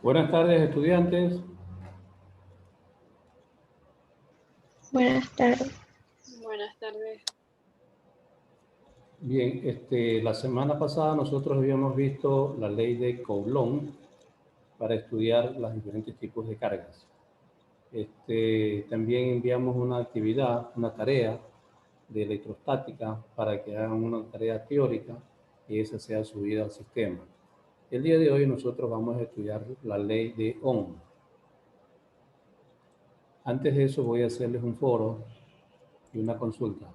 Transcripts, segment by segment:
Buenas tardes, estudiantes. Buenas tardes. Buenas tardes. Bien, la semana pasada nosotros habíamos visto la ley de Coulomb para estudiar los diferentes tipos de cargas. También enviamos una actividad, una tarea de electrostática para que hagan una tarea teórica y esa sea subida al sistema. El día de hoy nosotros vamos a estudiar la ley de Ohm. Antes de eso voy a hacerles un foro y una consulta.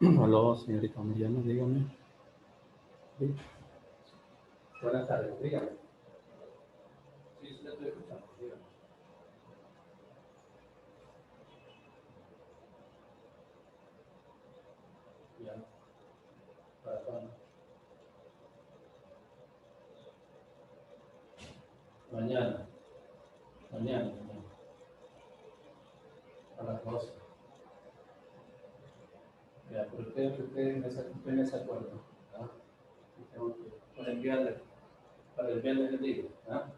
Aló, señorita Mariana, dígame. ¿Sí? Buenas tardes, dígame. Sí, sí, la estoy escuchando, dígame. Ya. ¿Para cuándo? Mañana. Mañana. A las 12. Ya, pero usted me se acuerdo, ¿ah? Tengo que para el viernes le digo, ¿ah?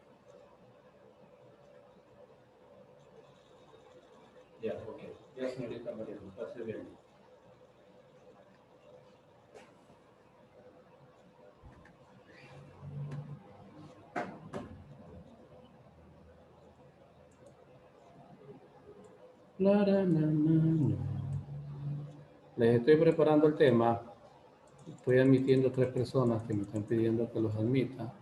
Ya, señorita María, me parece bien. Les estoy preparando el tema. Estoy admitiendo 3 personas que me están pidiendo que los admita.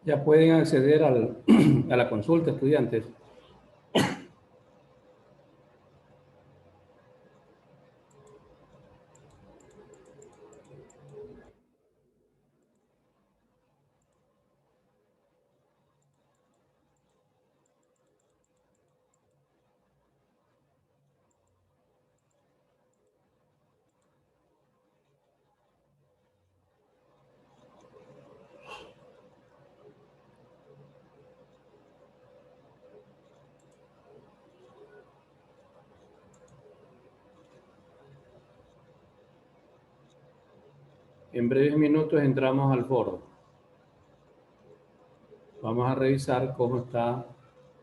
Ya pueden acceder a la consulta, estudiantes. En breves minutos entramos al foro. Vamos a revisar cómo está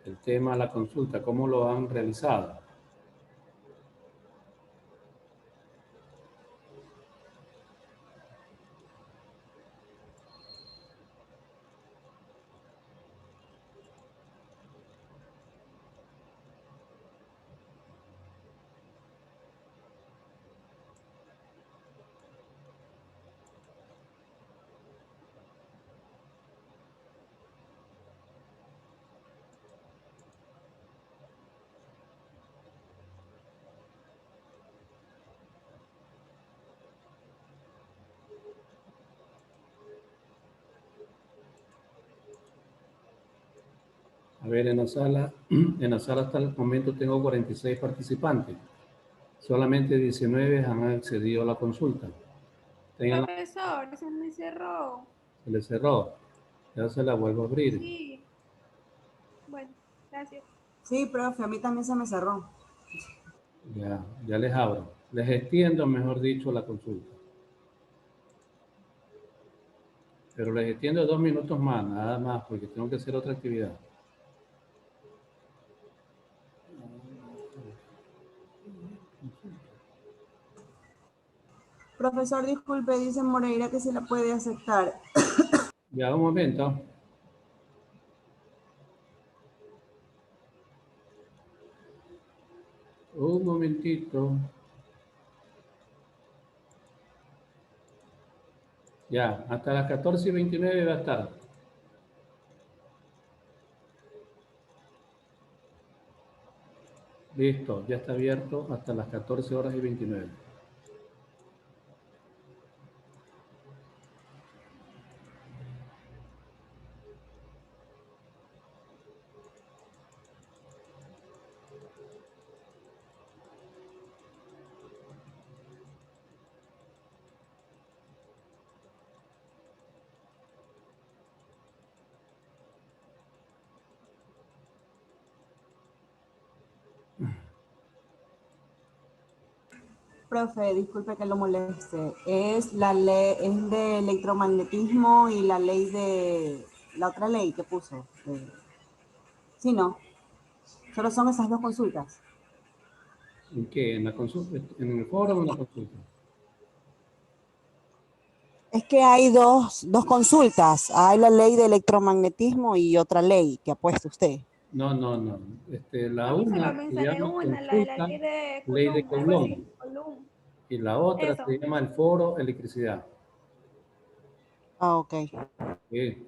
el tema de la consulta, cómo lo han realizado. A ver, en la sala hasta el momento tengo 46 participantes. Solamente 19 han accedido a la consulta. Profesor, se me cerró. Se le cerró. Ya se la vuelvo a abrir. Sí. Bueno, gracias. Sí, profe, a mí también se me cerró. Ya les abro. Les extiendo, mejor dicho, la consulta. Pero les extiendo 2 minutos más, nada más, porque tengo que hacer otra actividad. Profesor, disculpe, dice Moreira que se la puede aceptar. Ya, un momento. Un momentito. Ya, hasta las 14:29 va a estar. Listo, ya está abierto hasta las 14:29. Profe, disculpe que lo moleste. Es la ley, es de electromagnetismo y la ley de la otra ley que puso. Sí, no. Solo son esas dos consultas. ¿En qué? ¿En la consulta? ¿En el foro o en la consulta? Es que hay dos consultas. Hay la ley de electromagnetismo y otra ley que ha puesto usted. No, no, no. La A mí solo una me se sale llama una, la de la consulta, ley de ley de Coulomb, algo así. Coulomb. Coulomb. Y la otra Eso. se llama el foro electricidad. Ah, ok. Sí.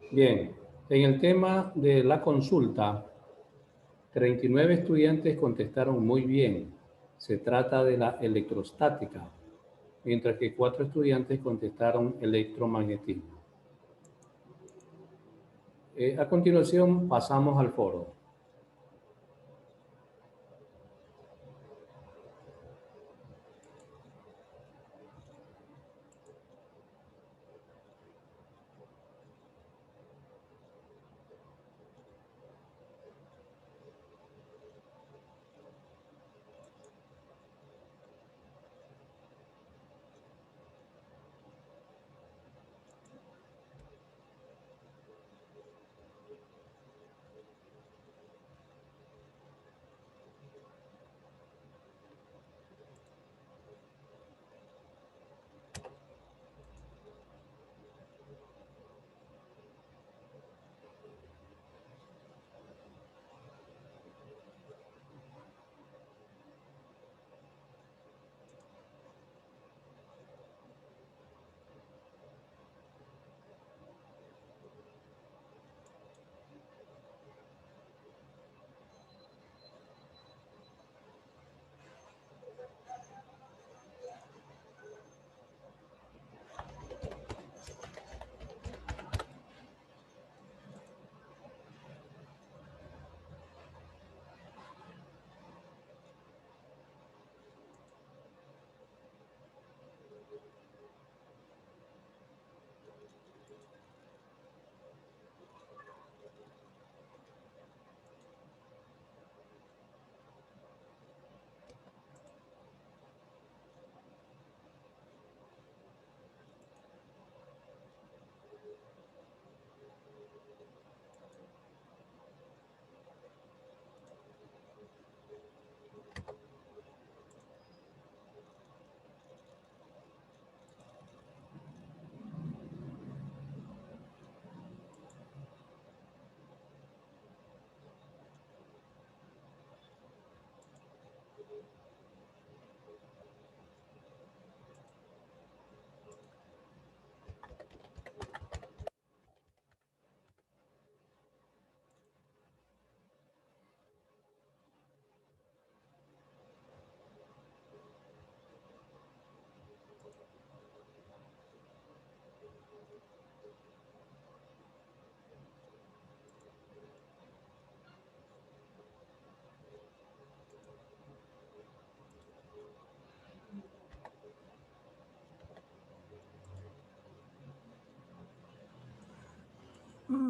Bien, en el tema de la consulta, 39 estudiantes contestaron muy bien. Se trata de la electrostática, mientras que 4 estudiantes contestaron electromagnetismo. A continuación, pasamos al foro.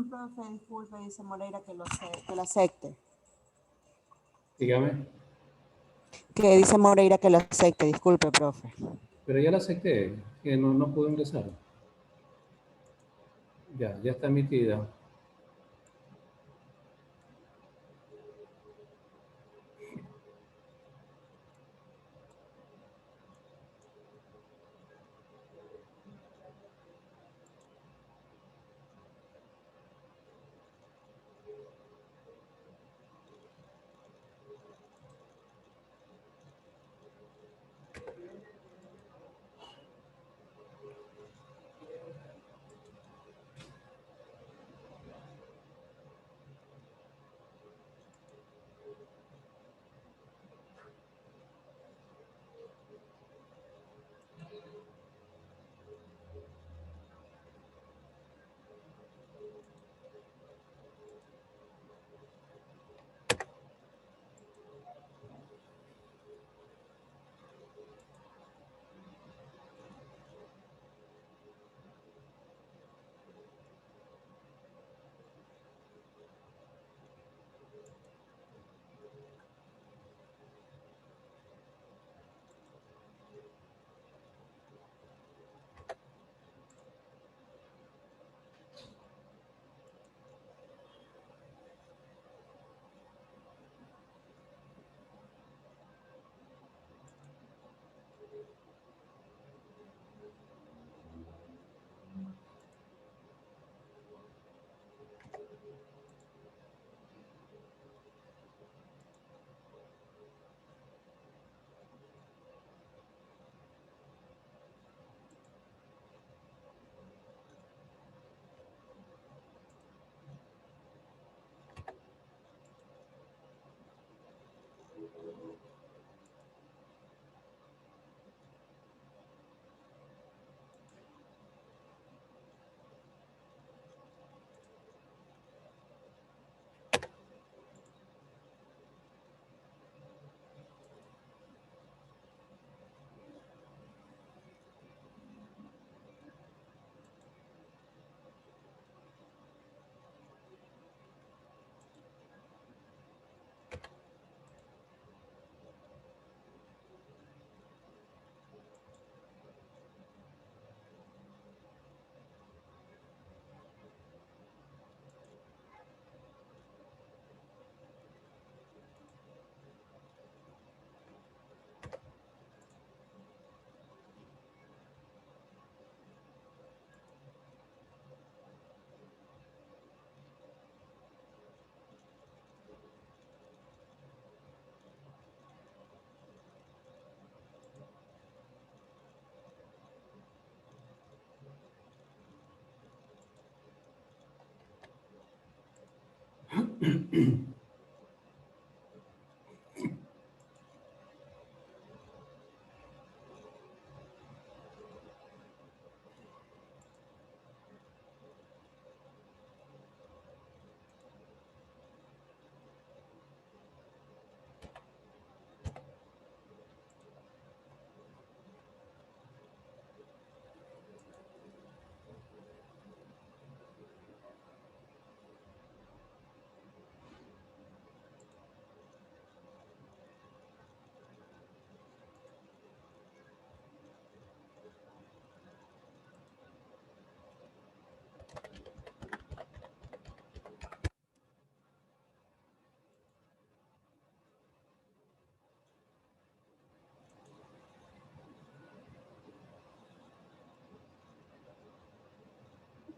Profe, disculpe, dice Moreira que lo acepte. Dígame. Que dice Moreira que lo acepte, disculpe, profe. Pero ya la acepté, que no pudo ingresar. Ya está emitida.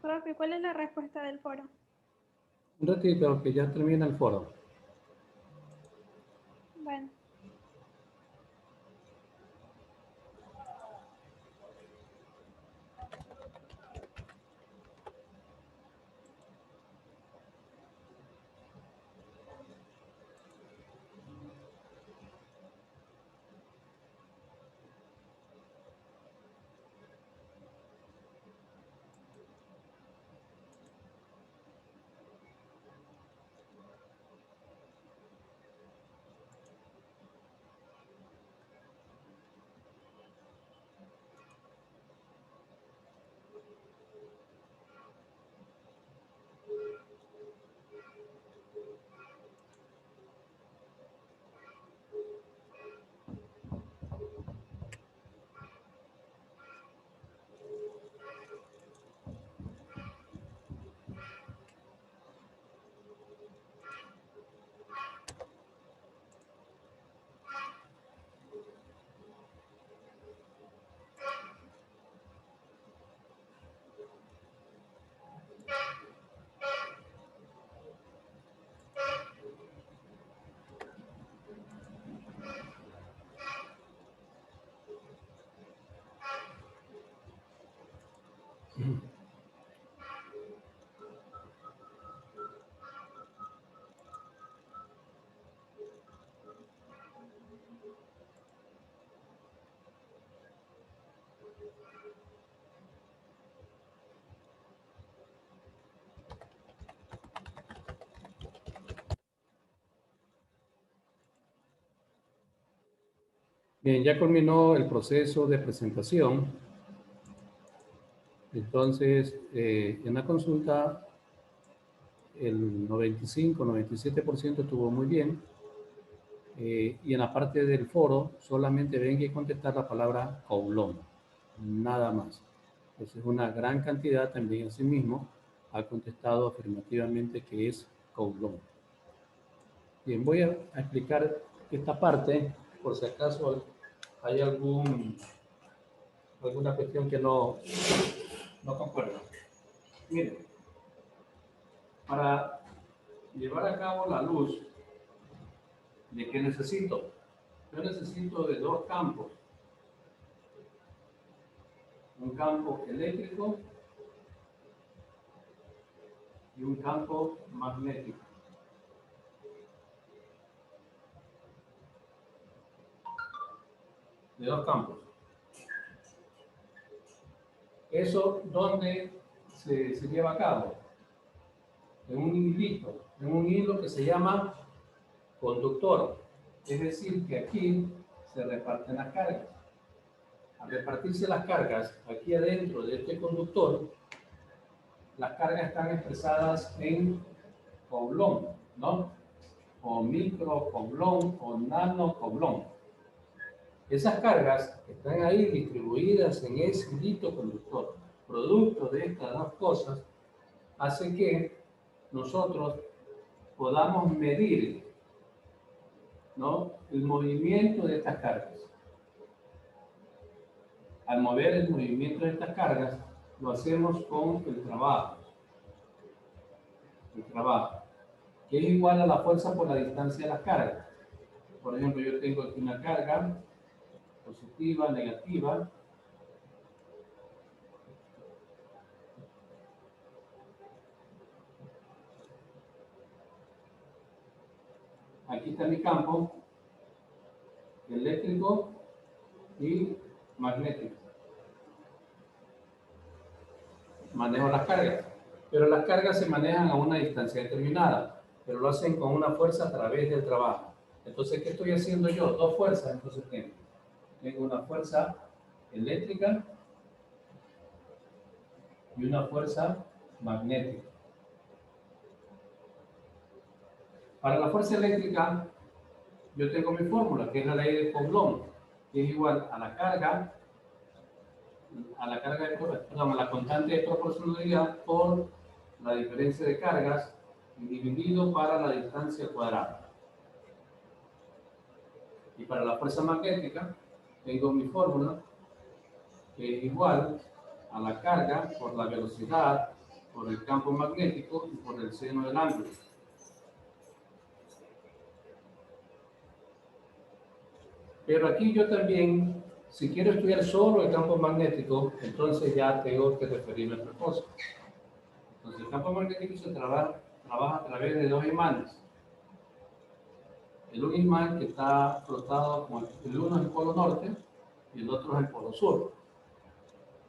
Profe, ¿cuál es la respuesta del foro? Un ratito que ya termina el foro. Bueno. Bien, ya culminó el proceso de presentación. Entonces, en la consulta, el 95-97% estuvo muy bien. Y en la parte del foro, solamente ven que contestar la palabra Kowloon, nada más. Entonces, una gran cantidad también en sí mismo ha contestado afirmativamente que es Kowloon. Bien, voy a explicar esta parte, por si acaso hay alguna cuestión que no concuerda. Miren, para llevar a cabo la luz, ¿de qué necesito? Yo necesito de dos campos. Un campo eléctrico y un campo magnético. De dos campos. ¿Eso dónde se lleva a cabo? En un hilito, en un hilo que se llama conductor. Es decir, que aquí se reparten las cargas. Al repartirse las cargas aquí adentro de este conductor, las cargas están expresadas en Coulomb, ¿no? O micro Coulomb o nano Coulomb. Esas cargas están ahí distribuidas en ese hilito conductor. Producto de estas dos cosas hace que nosotros podamos medir, ¿no?, el movimiento de estas cargas. Al mover el movimiento de estas cargas, lo hacemos con el trabajo. El trabajo, que es igual a la fuerza por la distancia de las cargas. Por ejemplo, yo tengo aquí una carga positiva, negativa. aquí está mi campo eléctrico y magnético. Manejo las cargas, pero las cargas se manejan a una distancia determinada, pero lo hacen con una fuerza a través del trabajo. Entonces, ¿qué estoy haciendo yo? Dos fuerzas, entonces tengo una fuerza eléctrica y una fuerza magnética. Para la fuerza eléctrica, yo tengo mi fórmula, que es la ley de Coulomb, que es igual a la carga, a la constante de proporcionalidad por la diferencia de cargas dividido para la distancia cuadrada. Y para la fuerza magnética, tengo mi fórmula, que es igual a la carga por la velocidad, por el campo magnético y por el seno del ángulo. Pero aquí yo también, si quiero estudiar solo el campo magnético, entonces ya tengo que referirme a otra cosa. Entonces el campo magnético se trabaja a través de dos imanes. El un imán que está flotado, el uno es el polo norte y el otro es el polo sur.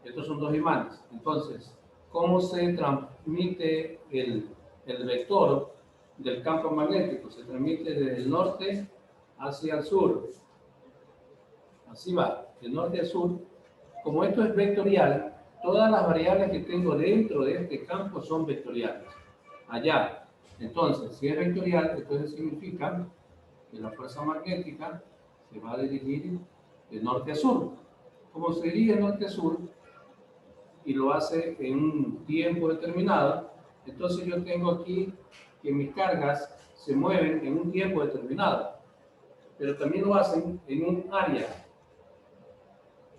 Estos son dos imanes. Entonces, ¿cómo se transmite el vector del campo magnético? Se transmite desde el norte hacia el sur. Así va, de norte a sur. Como esto es vectorial, todas las variables que tengo dentro de este campo son vectoriales. Allá. Entonces, si es vectorial, entonces significa que la fuerza magnética se va a dirigir de norte a sur. Como se dirige de norte a sur y lo hace en un tiempo determinado, entonces yo tengo aquí que mis cargas se mueven en un tiempo determinado, pero también lo hacen en un área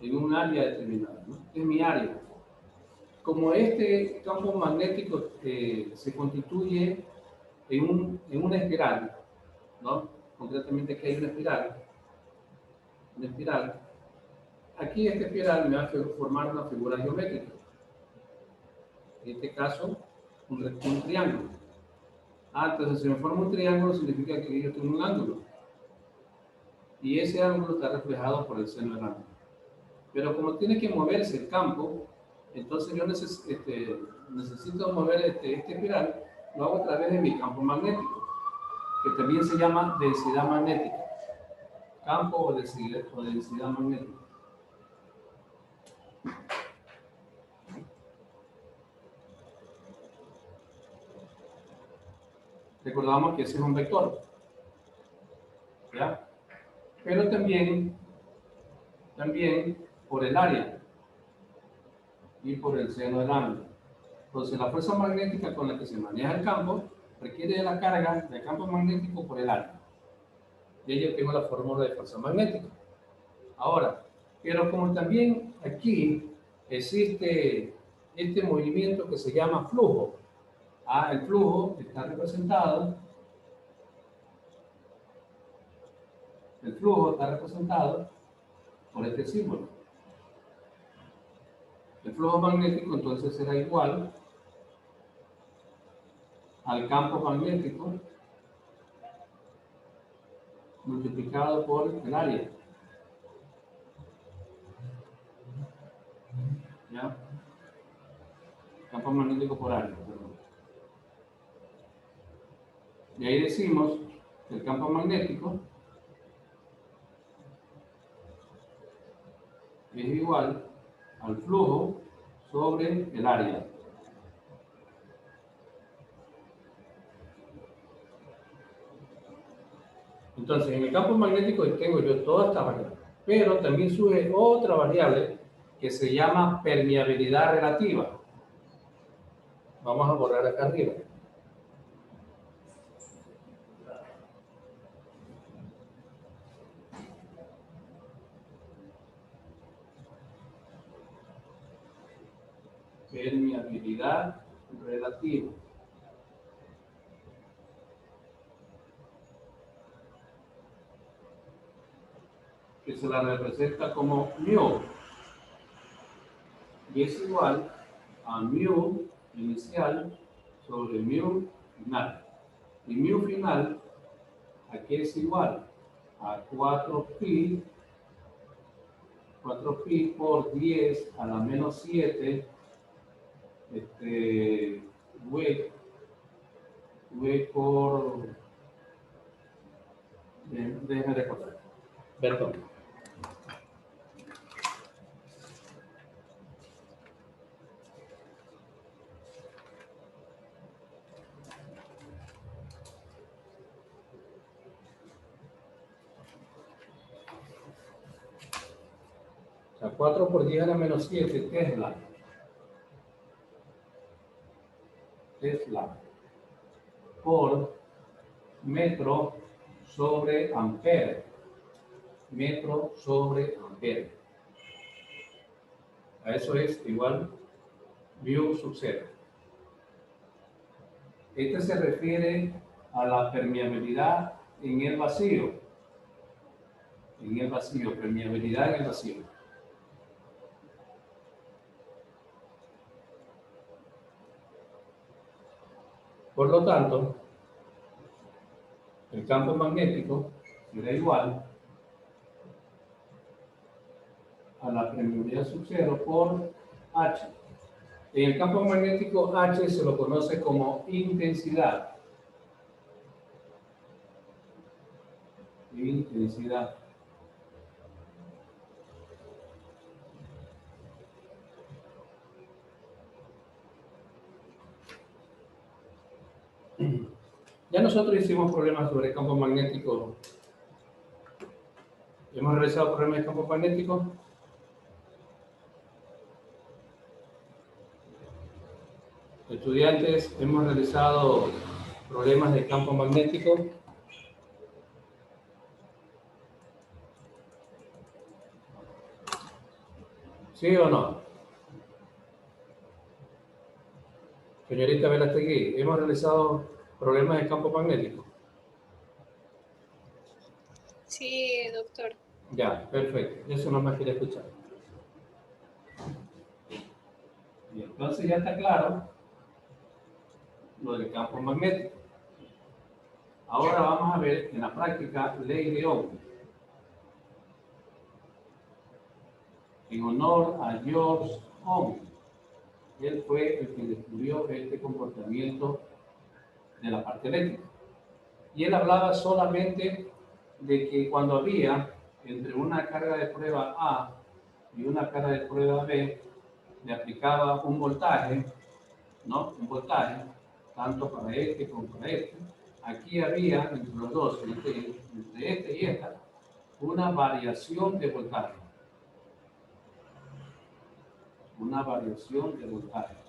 determinada, ¿no? Es mi área. Como este campo magnético se constituye en una espiral, ¿no? Concretamente aquí hay una espiral. Aquí esta espiral me va a formar una figura geométrica. En este caso, un triángulo. Entonces si me forma un triángulo significa que yo tengo un ángulo. Y ese ángulo está reflejado por el seno del ángulo. Pero como tiene que moverse el campo, entonces yo necesito mover este espiral, lo hago a través de mi campo magnético, que también se llama densidad magnética. Campo o densidad magnética. Recordamos que ese es un vector, ¿ya? Pero también por el área y por el seno del ángulo. Entonces, la fuerza magnética con la que se maneja el campo requiere de la carga del campo magnético por el área. Y ahí yo tengo la fórmula de fuerza magnética. Ahora, pero como también aquí existe este movimiento que se llama flujo. El flujo está representado por este símbolo. El flujo magnético entonces será igual al campo magnético multiplicado por el área. ¿Ya? Campo magnético por área, perdón. Y ahí decimos que el campo magnético es igual al flujo sobre el área. Entonces, en el campo magnético tengo yo todas estas variables, pero también sube otra variable que se llama permeabilidad relativa. Vamos a borrar acá arriba. Permeabilidad relativa. Que se la representa como μ. Y es igual a μ inicial sobre μ final. Y μ final aquí es igual a 4pi por 10 a la menos 7, por, déjenme recordar, perdón. O sea, 4 por 10 a la menos 7, Tesla por metro sobre ampere. Metro sobre ampere. A eso es igual mu sub 0. Este se refiere a la permeabilidad en el vacío. En el vacío, permeabilidad en el vacío. Por lo tanto, el campo magnético será igual a la permeabilidad sub 0 por H. En el campo magnético H se lo conoce como intensidad. Intensidad. Ya nosotros hicimos problemas sobre el campo magnético. ¿Hemos realizado problemas de campo magnético? Estudiantes, hemos realizado problemas de campo magnético. ¿Sí o no? Señorita Velastegui, ¿hemos realizado problemas de campo magnético? Sí, doctor. Ya, perfecto. Eso no me quería escuchar. Y entonces ya está claro lo del campo magnético. Ahora vamos a ver en la práctica ley de Ohm. En honor a George Ohm. Él fue el que descubrió este comportamiento de la parte eléctrica. Y él hablaba solamente de que cuando había entre una carga de prueba A y una carga de prueba B, le aplicaba un voltaje, ¿no? Un voltaje, tanto para este como para este. Aquí había entre los dos, entre este y esta, una variación de voltaje. Una variación de voltaje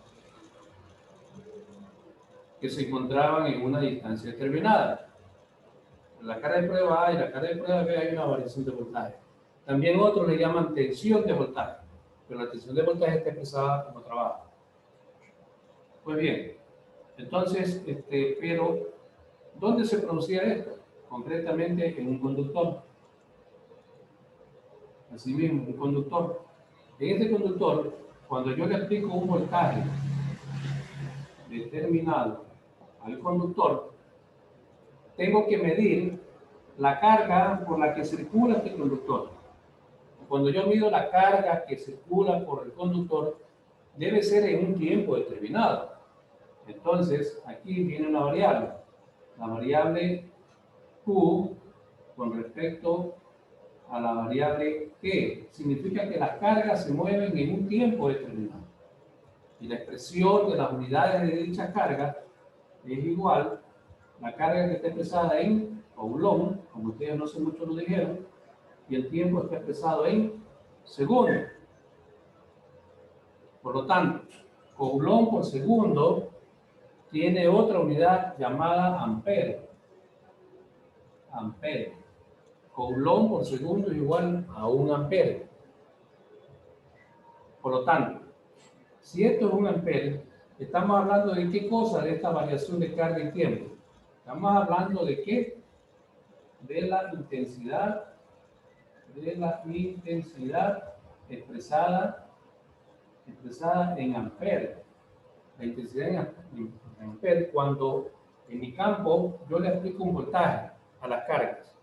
que se encontraban en una distancia determinada. En la carga de prueba A y la carga de prueba B hay una variación de voltaje. También otros le llaman tensión de voltaje, pero la tensión de voltaje está expresada como trabajo. Pues bien, entonces, pero, ¿dónde se producía esto? Concretamente en un conductor. Asimismo, un conductor. En este conductor, cuando yo le aplico un voltaje determinado al conductor, tengo que medir la carga por la que circula este conductor. Cuando yo mido la carga que circula por el conductor, debe ser en un tiempo determinado. Entonces, aquí viene una variable. La variable Q con respecto a la variable T. Significa que las cargas se mueven en un tiempo determinado. Y la expresión de las unidades de dicha carga es igual la carga que está expresada en Coulomb, como ustedes no sé mucho lo dijeron, y el tiempo está expresado en segundos. Por lo tanto, Coulomb por segundo tiene otra unidad llamada ampere. Ampere. Coulomb por segundo es igual a 1 ampere. Por lo tanto, si esto es 1 ampere, estamos hablando de qué cosa de esta variación de carga y tiempo. Estamos hablando de qué? De la intensidad expresada en ampere. La intensidad en ampere cuando en mi campo yo le aplico un voltaje. a las cargas.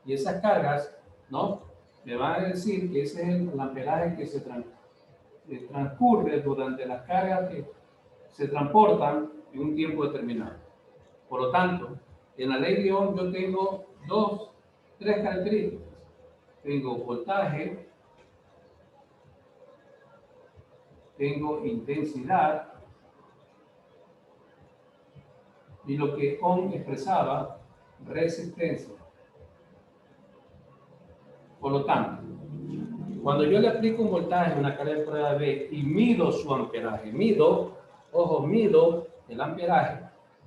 Y esas cargas, ¿no? Me van a decir que ese es el amperaje que se transcurre durante las cargas que se transportan en un tiempo determinado. Por lo tanto, en la ley de Ohm yo tengo tres características. Tengo voltaje, tengo intensidad, y lo que Ohm expresaba, resistencia. Por lo tanto, cuando yo le aplico un voltaje a una carga de prueba B y mido su amperaje, mido el amperaje,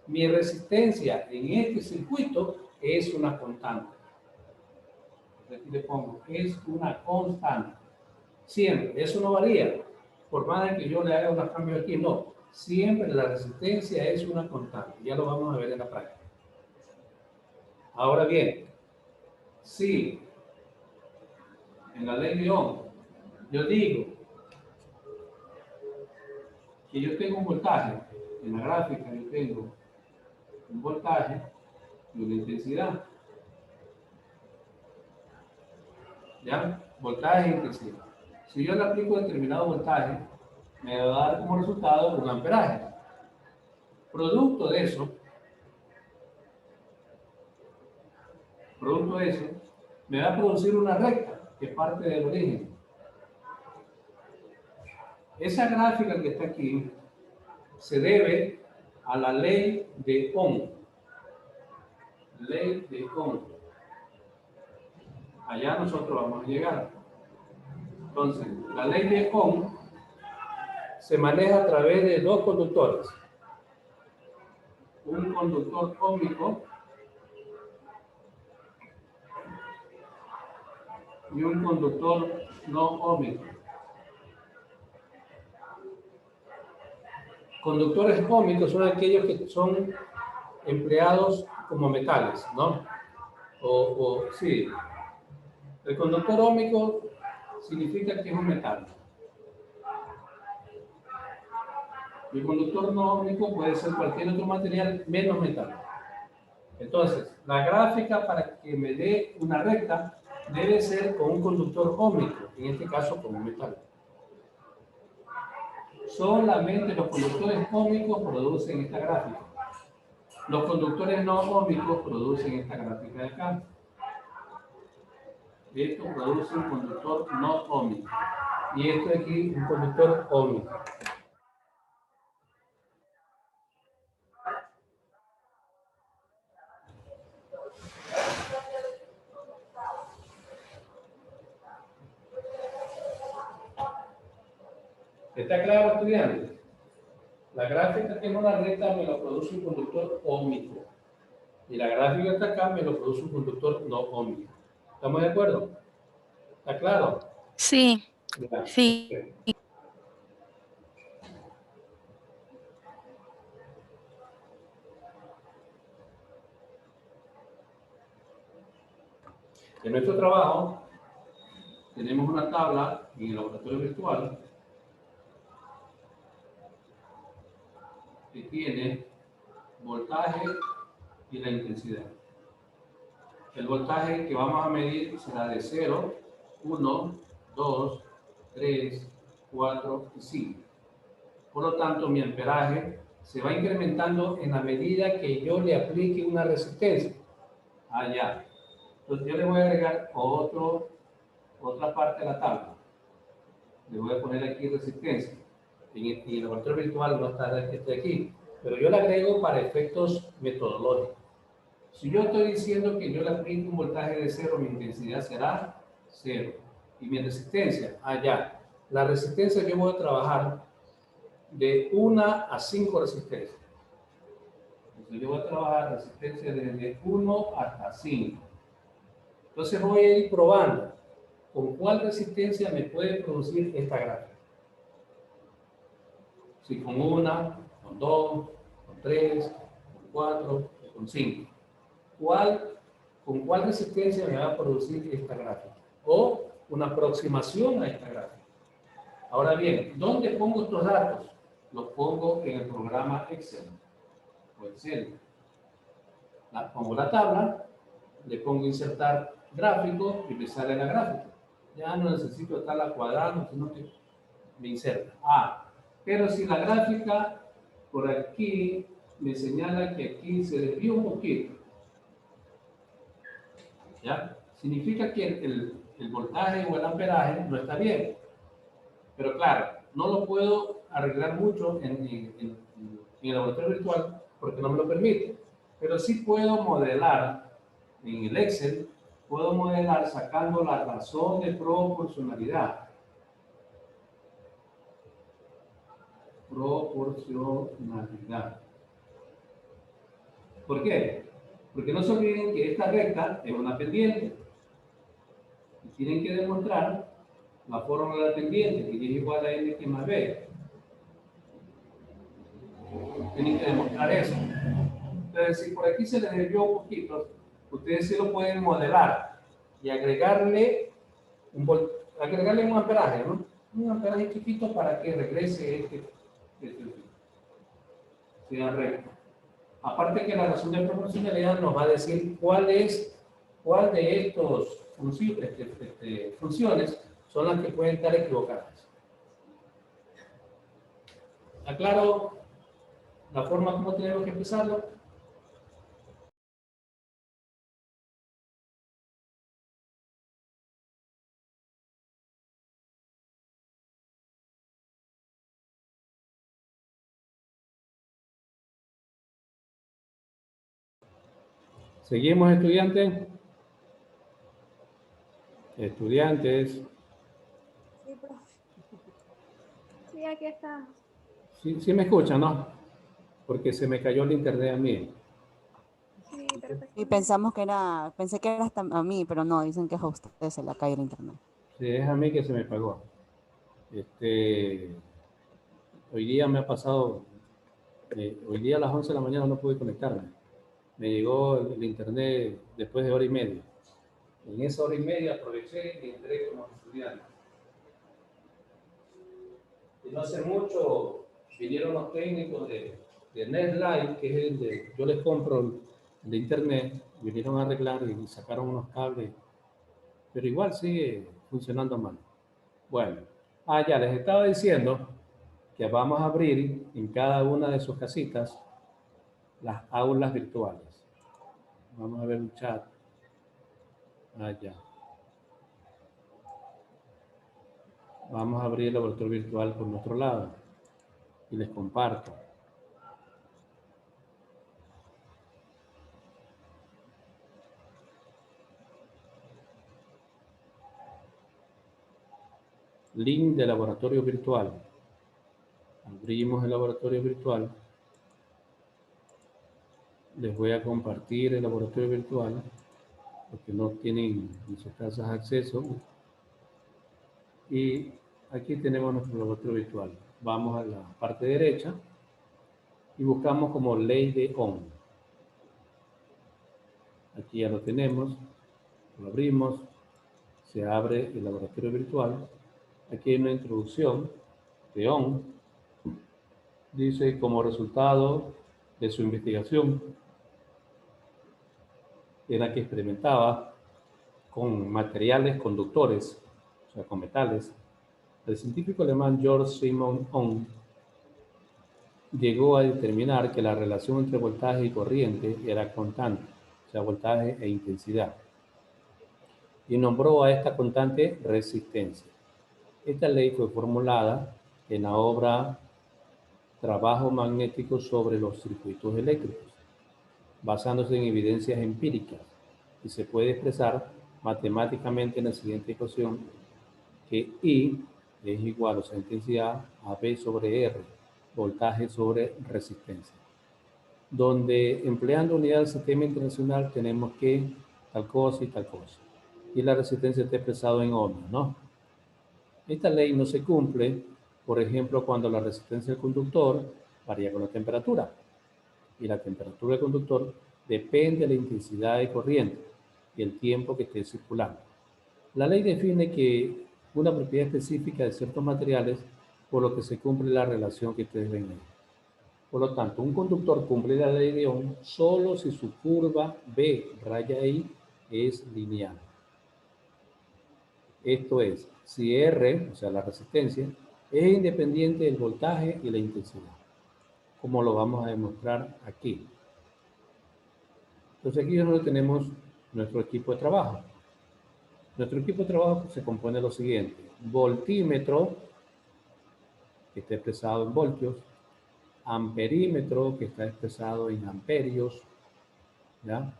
mi resistencia en este circuito es una constante. Aquí le pongo, es una constante. Siempre, eso no varía. Por más de que yo le haga unos cambios aquí, no. Siempre la resistencia es una constante. Ya lo vamos a ver en la práctica. Ahora bien, si en la ley de Ohm yo digo que yo tengo un voltaje, en la gráfica yo tengo un voltaje y una intensidad. ¿Ya? Voltaje e intensidad. Si yo le aplico determinado voltaje, me va a dar como resultado un amperaje. Producto de eso, me va a producir una recta que parte del origen. Esa gráfica que está aquí se debe a la ley de Ohm. Ley de Ohm. Allá nosotros vamos a llegar. Entonces, la ley de Ohm se maneja a través de dos conductores. Un conductor óhmico y un conductor no óhmico. Conductores óhmicos son aquellos que son empleados como metales, ¿no? Sí. El conductor óhmico significa que es un metal. El conductor no óhmico puede ser cualquier otro material menos metal. Entonces, la gráfica para que me dé una recta debe ser con un conductor óhmico, en este caso con un metal. Solamente los conductores óhmicos producen esta gráfica. Los conductores no óhmicos producen esta gráfica de acá. Esto produce un conductor no óhmico. Y esto de aquí, un conductor óhmico. ¿Está claro, estudiantes? La gráfica que es una recta me lo produce un conductor óhmico. Y la gráfica que está acá me lo produce un conductor no óhmico. ¿Estamos de acuerdo? ¿Está claro? Sí, Ya, sí. perfecto. En nuestro trabajo tenemos una tabla en el laboratorio virtual que tiene voltaje y la intensidad. El voltaje que vamos a medir será de 0, 1, 2, 3, 4 y 5. Por lo tanto, mi amperaje se va incrementando en la medida que yo le aplique una resistencia. Allá. Entonces yo le voy a agregar otra parte de la tabla. Le voy a poner aquí resistencia. En el laboratorio virtual no está que esté aquí, pero yo le agrego para efectos metodológicos. Si yo estoy diciendo que yo le aplico un voltaje de 0, mi intensidad será 0. Y mi resistencia, allá. La resistencia yo voy a trabajar de 1 a 5 resistencias. Entonces yo voy a trabajar resistencia desde 1 hasta 5. Entonces voy a ir probando con cuál resistencia me puede producir esta gráfica. Si con 1, con 2, con 3, con 4 o con 5. ¿Con cuál resistencia me va a producir esta gráfica? O una aproximación a esta gráfica. Ahora bien, ¿dónde pongo estos datos? Los pongo en el programa Excel. O Excel. Pongo la tabla le pongo insertar gráfico y me sale la gráfica. Ya no necesito estarla cuadrando, sino que me inserta. Pero si la gráfica por aquí me señala que aquí se desvía un poquito, ¿ya? Significa que el voltaje o el amperaje no está bien. Pero claro, no lo puedo arreglar mucho en el laboratorio virtual porque no me lo permite. Pero sí puedo modelar en el Excel, puedo modelar sacando la razón de proporcionalidad. Proporcionalidad. ¿Por qué? Porque no se olviden que esta recta es una pendiente. Y tienen que demostrar la fórmula de la pendiente, que es igual a n más b. Tienen que demostrar eso. Entonces, si por aquí se les desvió un poquito, ustedes sí lo pueden modelar y agregarle un amperaje, ¿no? Un amperaje chiquito para que regrese sea recto. Aparte que la razón de proporcionalidad nos va a decir cuál de estos funciones son las que pueden estar equivocadas. ¿Está claro la forma como tenemos que empezarlo? ¿Seguimos, estudiantes? Estudiantes. Sí, profe. Sí, aquí estamos. Sí me escuchan, ¿no? Porque se me cayó el internet a mí. Sí, perfecto. Y pensé que era hasta a mí, pero no, dicen que es a ustedes se la cae el internet. Sí, es a mí que se me pagó. Hoy día me ha pasado, hoy día a las 11 de la mañana no pude conectarme. Me llegó el internet después de hora y media. En esa hora y media aproveché y entré como estudiante. Y no hace mucho vinieron los técnicos de NetLight, que es el de, yo les compro el de internet, vinieron a arreglar y sacaron unos cables, pero igual sigue funcionando mal. Bueno, ya les estaba diciendo que vamos a abrir en cada una de sus casitas las aulas virtuales. Vamos a ver un chat. Ya. Vamos a abrir el laboratorio virtual por nuestro lado y les comparto. Link de laboratorio virtual. Abrimos el laboratorio virtual. Les voy a compartir el laboratorio virtual porque no tienen en sus casas acceso. Y aquí tenemos nuestro laboratorio virtual. Vamos a la parte derecha y buscamos como ley de Ohm. Aquí ya lo tenemos. Lo abrimos. Se abre el laboratorio virtual. Aquí hay una introducción de Ohm. Dice, como resultado de su investigación, era que experimentaba con materiales conductores, o sea, con metales. El científico alemán Georg Simon Ohm llegó a determinar que la relación entre voltaje y corriente era constante, o sea, voltaje e intensidad, y nombró a esta constante resistencia. Esta ley fue formulada en la obra Trabajo magnético sobre los circuitos eléctricos, basándose en evidencias empíricas, y se puede expresar matemáticamente en la siguiente ecuación, que I es igual, o sea, intensidad a V sobre R, voltaje sobre resistencia. Donde empleando unidad del sistema internacional tenemos que tal cosa y tal cosa. Y la resistencia está expresado en ohmios, ¿no? Esta ley no se cumple, por ejemplo, cuando la resistencia del conductor varía con la temperatura. Y la temperatura del conductor depende de la intensidad de corriente y el tiempo que esté circulando. La ley define que una propiedad específica de ciertos materiales, por lo que se cumple la relación que ustedes ven ahí. Por lo tanto, un conductor cumple la ley de Ohm solo si su curva B raya I es lineal. Esto es, si R, o sea, la resistencia, es independiente del voltaje y la intensidad, como lo vamos a demostrar aquí. Entonces aquí nosotros tenemos nuestro equipo de trabajo. Nuestro equipo de trabajo se compone de lo siguiente: voltímetro, que está expresado en voltios; amperímetro, que está expresado en amperios, ¿ya?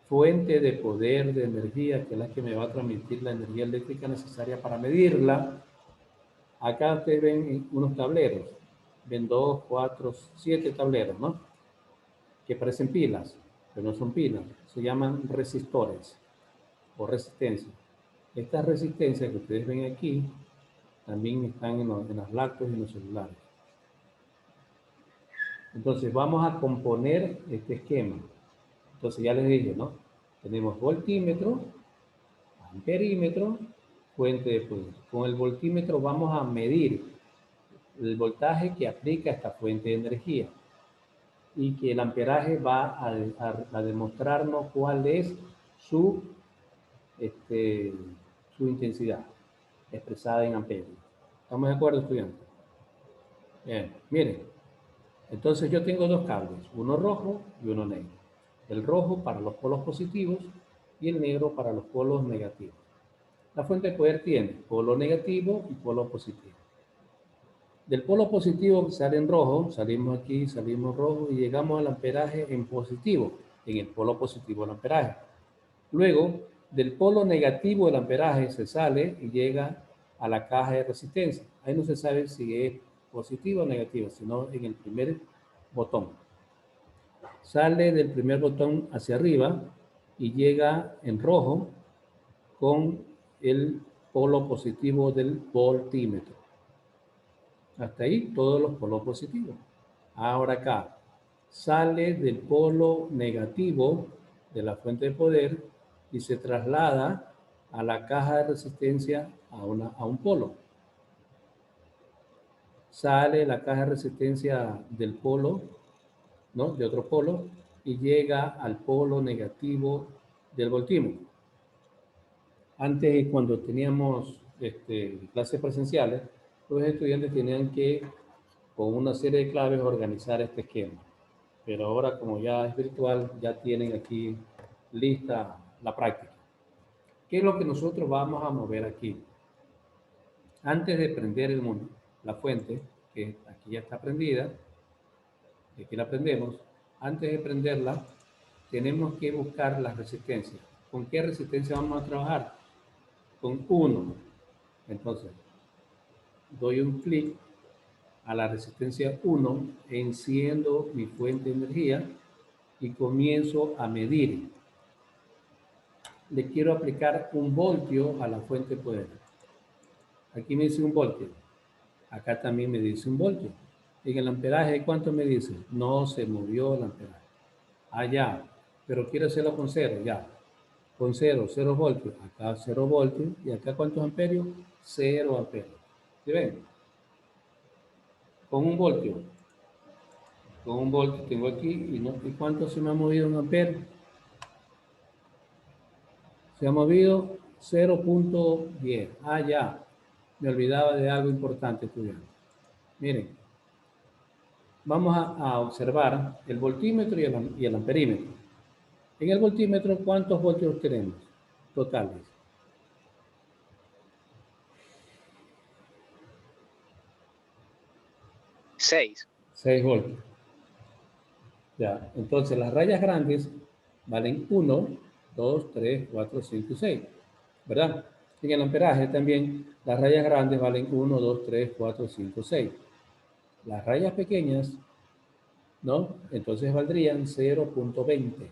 Fuente de poder de energía, que es la que me va a transmitir la energía eléctrica necesaria para medirla. Acá ustedes ven unos tableros, ven 2, 4, 7 tableros, ¿no? Que parecen pilas, pero no son pilas, se llaman resistores o resistencias. Estas resistencias que ustedes ven aquí también están en las laptops y en los celulares. Entonces vamos a componer este esquema. Entonces ya les dije, ¿no? Tenemos voltímetro, amperímetro, fuente de poder. Con el voltímetro vamos a medir el voltaje que aplica esta fuente de energía, y que el amperaje va a demostrarnos cuál es su intensidad expresada en amperios. ¿Estamos de acuerdo, estudiantes? Bien, miren. Entonces yo tengo dos cables, uno rojo y uno negro. El rojo para los polos positivos y el negro para los polos negativos. La fuente de poder tiene polo negativo y polo positivo. Del polo positivo sale en rojo, salimos aquí, salimos rojo y llegamos al amperaje en positivo, en el polo positivo del amperaje. Luego, del polo negativo del amperaje se sale y llega a la caja de resistencia. Ahí no se sabe si es positivo o negativo, sino en el primer botón. Sale del primer botón hacia arriba y llega en rojo con el polo positivo del voltímetro. Hasta ahí todos los polos positivos. Ahora acá, sale del polo negativo de la fuente de poder y se traslada a la caja de resistencia a un polo. Sale la caja de resistencia del polo, ¿no? De otro polo, y llega al polo negativo del voltímetro. Antes, cuando teníamos clases presenciales, los estudiantes tenían que, con una serie de claves, organizar este esquema. Pero ahora, como ya es virtual, ya tienen aquí lista la práctica. ¿Qué es lo que nosotros vamos a mover aquí? Antes de prender la fuente, que aquí ya está prendida, aquí la prendemos, antes de prenderla, tenemos que buscar las resistencias. ¿Con qué resistencia vamos a trabajar? Con 1. Entonces, doy un clic a la resistencia 1, enciendo mi fuente de energía y comienzo a medir. Le quiero aplicar un voltio a la fuente de poder. Aquí me dice un voltio. Acá también me dice un voltio. En el amperaje, ¿cuánto me dice? No se movió el amperaje. Ah, ya. Pero quiero hacerlo con 0, ya. Con 0 voltios. Acá 0 voltios. ¿Y acá cuántos amperios? 0 amperios. ¿Sí ven? Con un voltio. Con un voltio tengo aquí. ¿Y cuánto se me ha movido un amperio? Se ha movido 0.10. Ah, ya. Me olvidaba de algo importante, estudiante. Miren. Vamos a observar el voltímetro y el amperímetro. En el voltímetro, ¿cuántos voltios tenemos totales? 6. 6 voltios. Ya, entonces las rayas grandes valen 1, 2, 3, 4, 5 y 6. ¿Verdad? En el amperaje también las rayas grandes valen 1, 2, 3, 4, 5, 6. Las rayas pequeñas, ¿no? Entonces valdrían 0.20.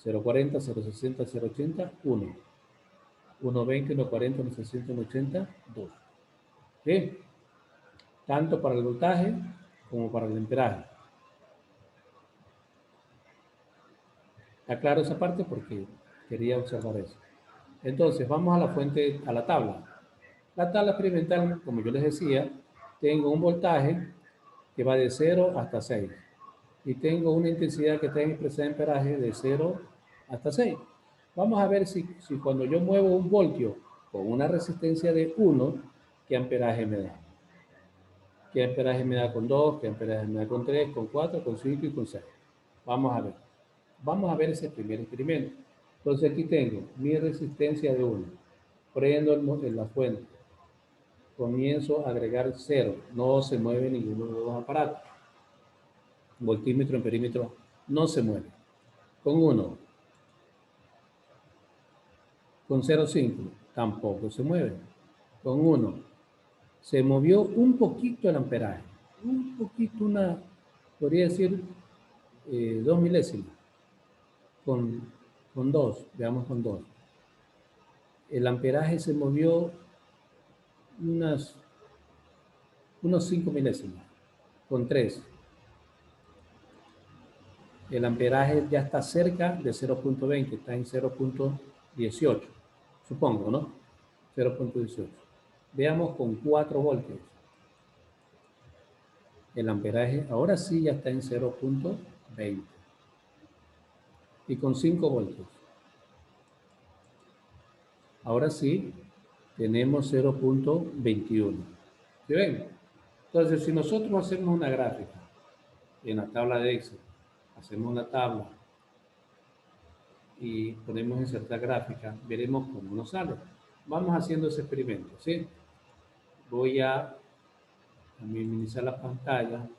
0.40, 0.60, 0.80, 1. 1.20, 1.40, 1.60, 1.80, 2. ¿Sí? Tanto para el voltaje como para el amperaje. Está claro esa parte porque quería observar eso. Entonces, vamos a la fuente, a la tabla. La tabla experimental, como yo les decía, tengo un voltaje que va de 0 hasta 6. Y tengo una intensidad que está expresada en amperaje de 0 hasta 6. Vamos a ver si cuando yo muevo un voltio con una resistencia de 1, ¿qué amperaje me da? ¿Qué amperaje me da con 2? ¿Qué amperaje me da con 3? ¿Con 4? ¿Con 5? Y con 6? Vamos a ver. Vamos a ver ese primer experimento. Entonces aquí tengo mi resistencia de 1. Prendo la fuente. Comienzo a agregar 0. No se mueve ninguno de los dos aparatos. Voltímetro, amperímetro, no se mueve. Con 1. Con 0,5 tampoco se mueve. Con 1 se movió un poquito el amperaje. Un poquito, podría decir 2 milésimas. Con 2, veamos con 2. El amperaje se movió unos 5 milésimas. Con 3. El amperaje ya está cerca de 0.20, está en 0.18, supongo, ¿no? 0.18. Veamos con 4 voltios. El amperaje ahora sí ya está en 0.20. Y con 5 voltios. Ahora sí tenemos 0.21. ¿Sí ven? Entonces, si nosotros hacemos una gráfica en la tabla de Excel, hacemos una tabla y ponemos insertar gráfica, veremos cómo nos sale. Vamos haciendo ese experimento, ¿sí? Voy a minimizar la pantalla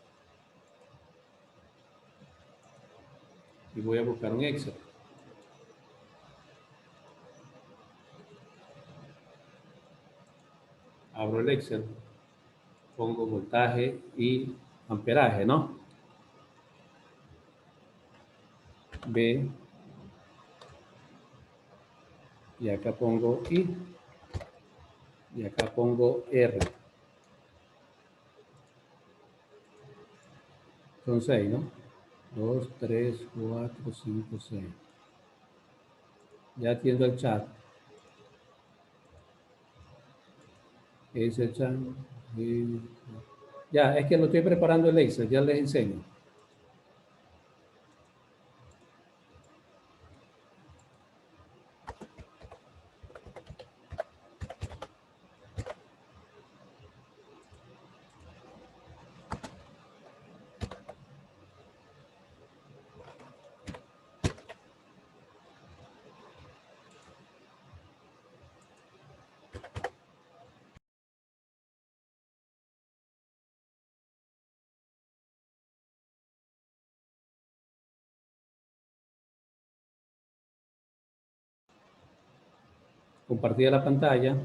y voy a buscar un Excel. Abro el Excel, pongo voltaje y amperaje, ¿no? B, y acá pongo I, y acá pongo R. Son 6, ¿no? 2, 3, 4, 5, 6. Ya atiendo el chat. Ese chat. Ya, es que lo estoy preparando el Excel, ya les enseño. Compartida la pantalla.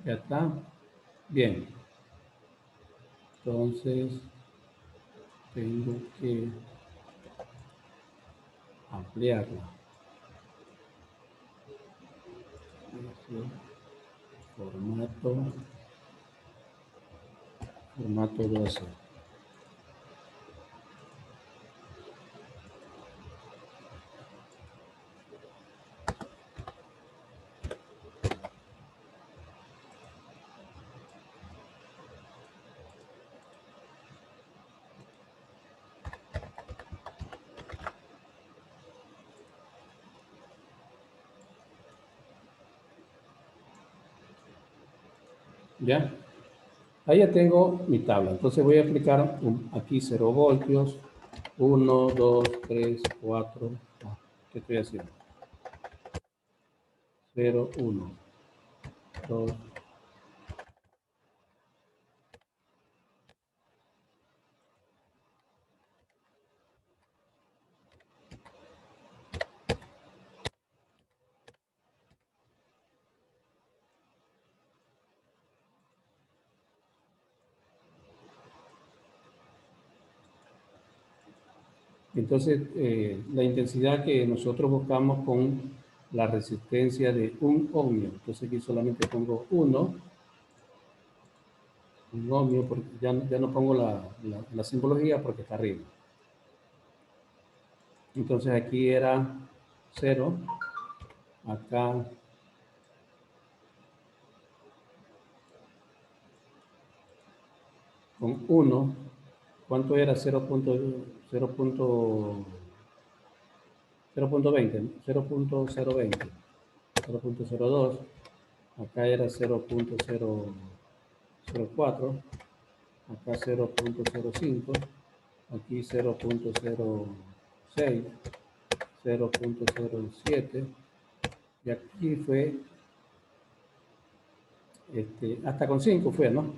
Ya está. Bien. Entonces, tengo que ampliarla. Formato 12. ¿Ya? Ahí ya tengo mi tabla. Entonces voy a aplicar aquí 0 voltios. 1, 2, 3, 4. ¿Qué estoy haciendo? 0, 1, 2. Entonces, la intensidad que nosotros buscamos con la resistencia de un ohmio. Entonces aquí solamente pongo 1, un ohmio, porque ya no pongo la simbología porque está arriba. Entonces aquí era 0, acá con 1, ¿cuánto era? 0.20, 0.020, 0.02, acá era 0.004, acá 0.05, aquí 0.06, 0.07, y aquí fue, hasta con 5 fue, ¿no?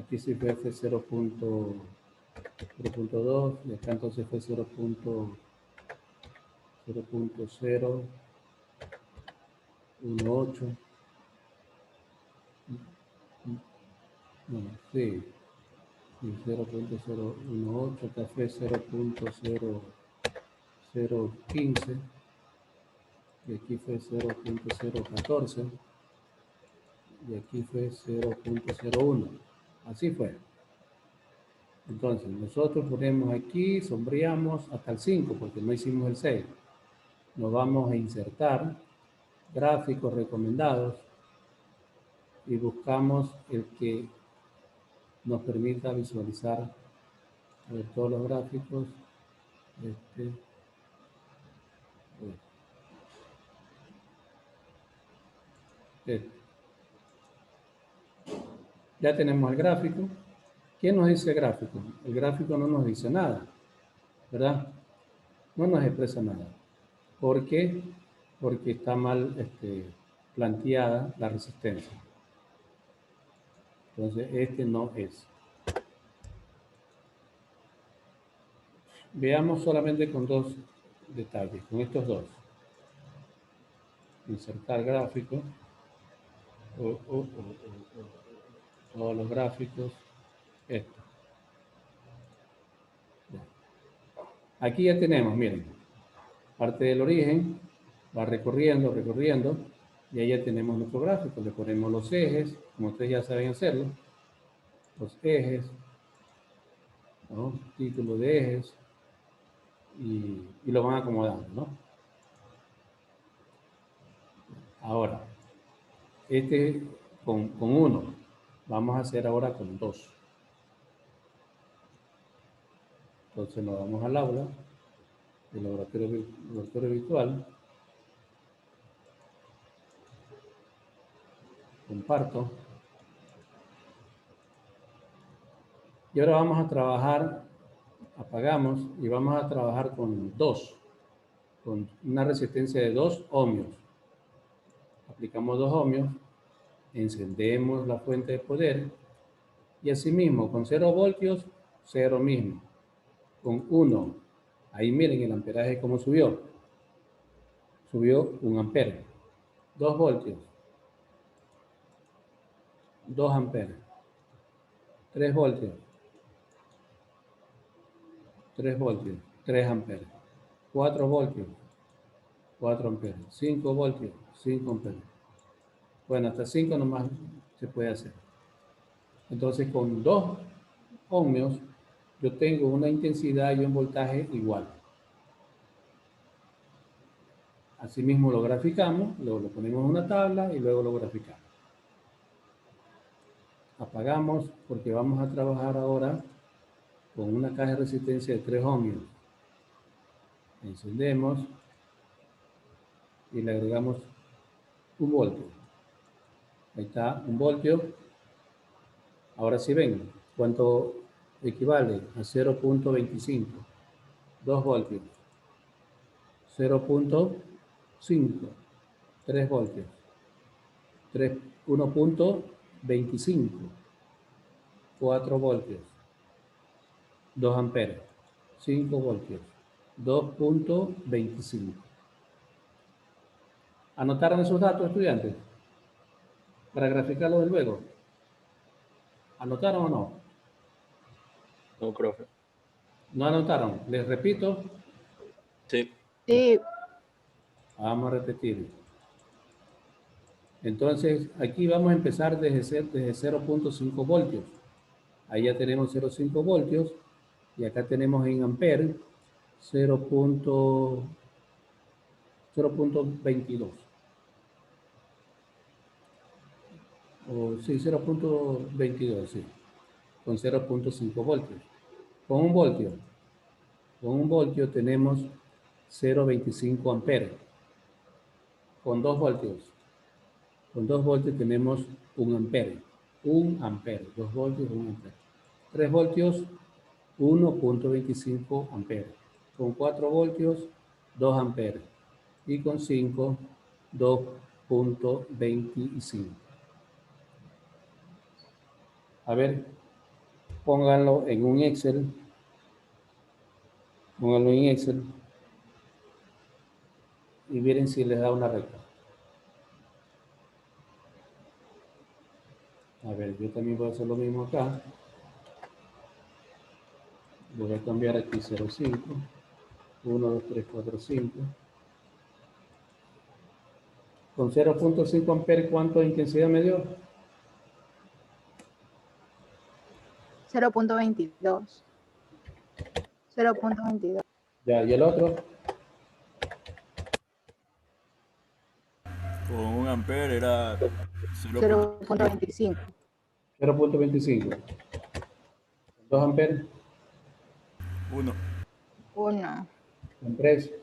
Aquí sí fue 0.2, y acá entonces fue 0.018, no, sí, 0.018, acá fue 0.0015, y aquí fue 0.014, y aquí fue 0.01. Así fue. Entonces, nosotros ponemos aquí, sombreamos hasta el 5, porque no hicimos el 6. Nos vamos a insertar gráficos recomendados y buscamos el que nos permita visualizar todos los gráficos. Ya tenemos el gráfico. ¿Qué nos dice el gráfico? El gráfico no nos dice nada, ¿verdad? No nos expresa nada. ¿Por qué? Porque está mal planteada la resistencia. Entonces, este no es. Veamos solamente con dos detalles, con estos dos. Insertar gráfico. Todos los gráficos. Esto. Aquí ya tenemos, miren, parte del origen, va recorriendo, y ahí ya tenemos nuestro gráfico. Le ponemos los ejes, como ustedes ya saben hacerlo, los ejes, ¿no? Título de ejes, y lo van acomodando, ¿no? Ahora, con 1, vamos a hacer ahora con 2. Entonces nos vamos al aula, el laboratorio virtual, comparto, y ahora vamos a trabajar, apagamos, y vamos a trabajar con 2, con una resistencia de 2 ohmios. Aplicamos 2 ohmios, encendemos la fuente de poder, y asimismo con 0 voltios, 0 mismo. Con 1, ahí miren el amperaje cómo subió. Subió 1 ampere. 2 voltios, 2 amperes. 3 voltios, 3 voltios, 3 amperes. 4 voltios, 4 amperes. 5 voltios, 5 amperes. Bueno, hasta 5 nomás se puede hacer. Entonces, con 2 ohmios, yo tengo una intensidad y un voltaje igual. Asimismo lo graficamos, luego lo ponemos en una tabla y luego lo graficamos. Apagamos porque vamos a trabajar ahora con una caja de resistencia de 3 ohmios. Encendemos y le agregamos 1 voltio. Ahí está, 1 voltio. Ahora sí ven, ¿cuánto equivale? A 0.25. 2 voltios. 0.5. 3 voltios. 1.25. 4 voltios. 2 amperes. 5 voltios. 2.25. ¿Anotaron esos datos, estudiantes? Para graficarlos luego. ¿Anotaron o no? No, profe. ¿No anotaron? Les repito. Sí. Sí. Vamos a repetir. Entonces, aquí vamos a empezar desde 0.5 voltios. Ahí ya tenemos 0.5 voltios. Y acá tenemos en amperes 0.22. O sí, 0.22, sí. Con 0.5 voltios. Con un voltio tenemos 0.25 amperes. Con 2 voltios. Con 2 voltios tenemos 1 ampere. 1 ampere. 2 voltios, 1 ampere. 3 voltios, 1.25 amperes. Con 4 voltios, 2 amperes. Y con 5, 2.25. A ver, pónganlo en un Excel. Pónganlo en Excel. Y miren si les da una recta. A ver, yo también voy a hacer lo mismo acá. Voy a cambiar aquí 0.5. 1, 2, 3, 4, 5. Con 0.5 amperes, ¿cuánto de intensidad me dio? 0.22. 0.22. Ya, ¿y el otro? Con 1 ampere era 0.25. 0.25. 2 amperes. 1. 1. Con 3.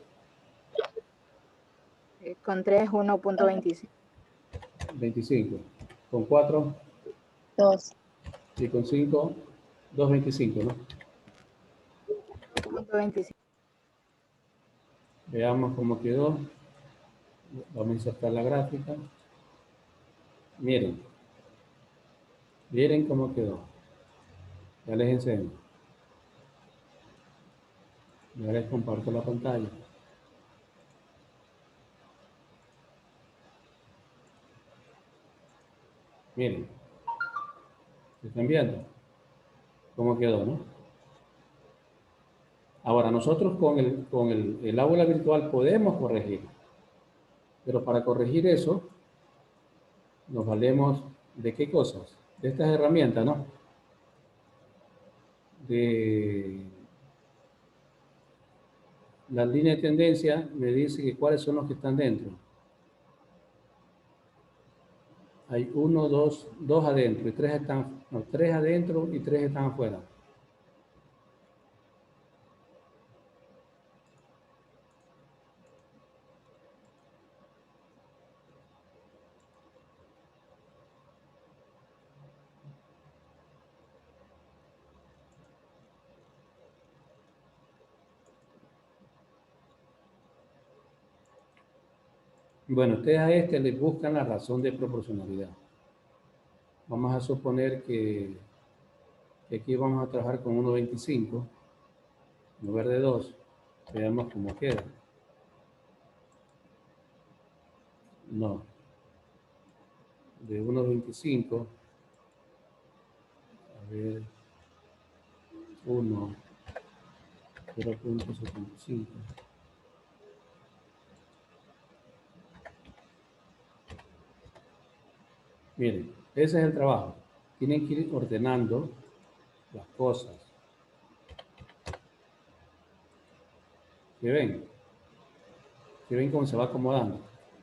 Con 3, 1.25. 25. Con 4. 2. Y con 5, 2.25, ¿no? 2.25. Veamos cómo quedó. Vamos a insertar la gráfica. Miren. Miren cómo quedó. Ya les enseño. Ya les comparto la pantalla. Miren. ¿Están viendo cómo quedó, no? Ahora, nosotros con el aula virtual podemos corregir. Pero para corregir eso, nos valemos de qué cosas? De estas herramientas, ¿no? De la línea de tendencia me dice que cuáles son los que están dentro. Hay 1, 2 adentro y 3 están, no, 3 adentro y 3 están afuera. Bueno, ustedes a este les buscan la razón de proporcionalidad. Vamos a suponer que aquí vamos a trabajar con 1.25 en lugar de 2. Veamos cómo queda. No. De 1.25. A ver. 1. 0.75. Miren, ese es el trabajo. Tienen que ir ordenando las cosas. ¿Sí ven? ¿Sí ven cómo se va acomodando?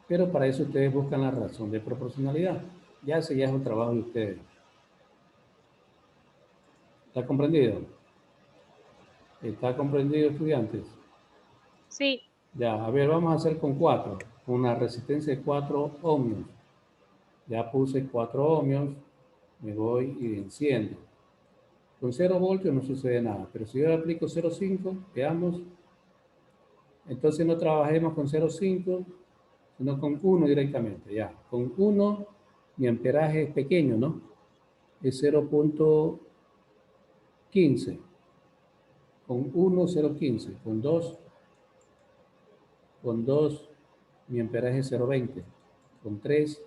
Pero para eso ustedes buscan la razón de proporcionalidad. Ya ese ya es un trabajo de ustedes. ¿Está comprendido? ¿Está comprendido, estudiantes? Sí. Ya, a ver, vamos a hacer con 4. Una resistencia de 4 ohmios. Ya puse 4 ohmios. Me voy y enciendo. Con 0 voltios no sucede nada. Pero si yo le aplico 0.5, veamos. Entonces no trabajemos con 0.5, sino con 1 directamente. Ya, con 1 mi amperaje es pequeño, ¿no? Es 0.15. Con 1, 0.15. Con 2, mi amperaje es 0.20. Con 3,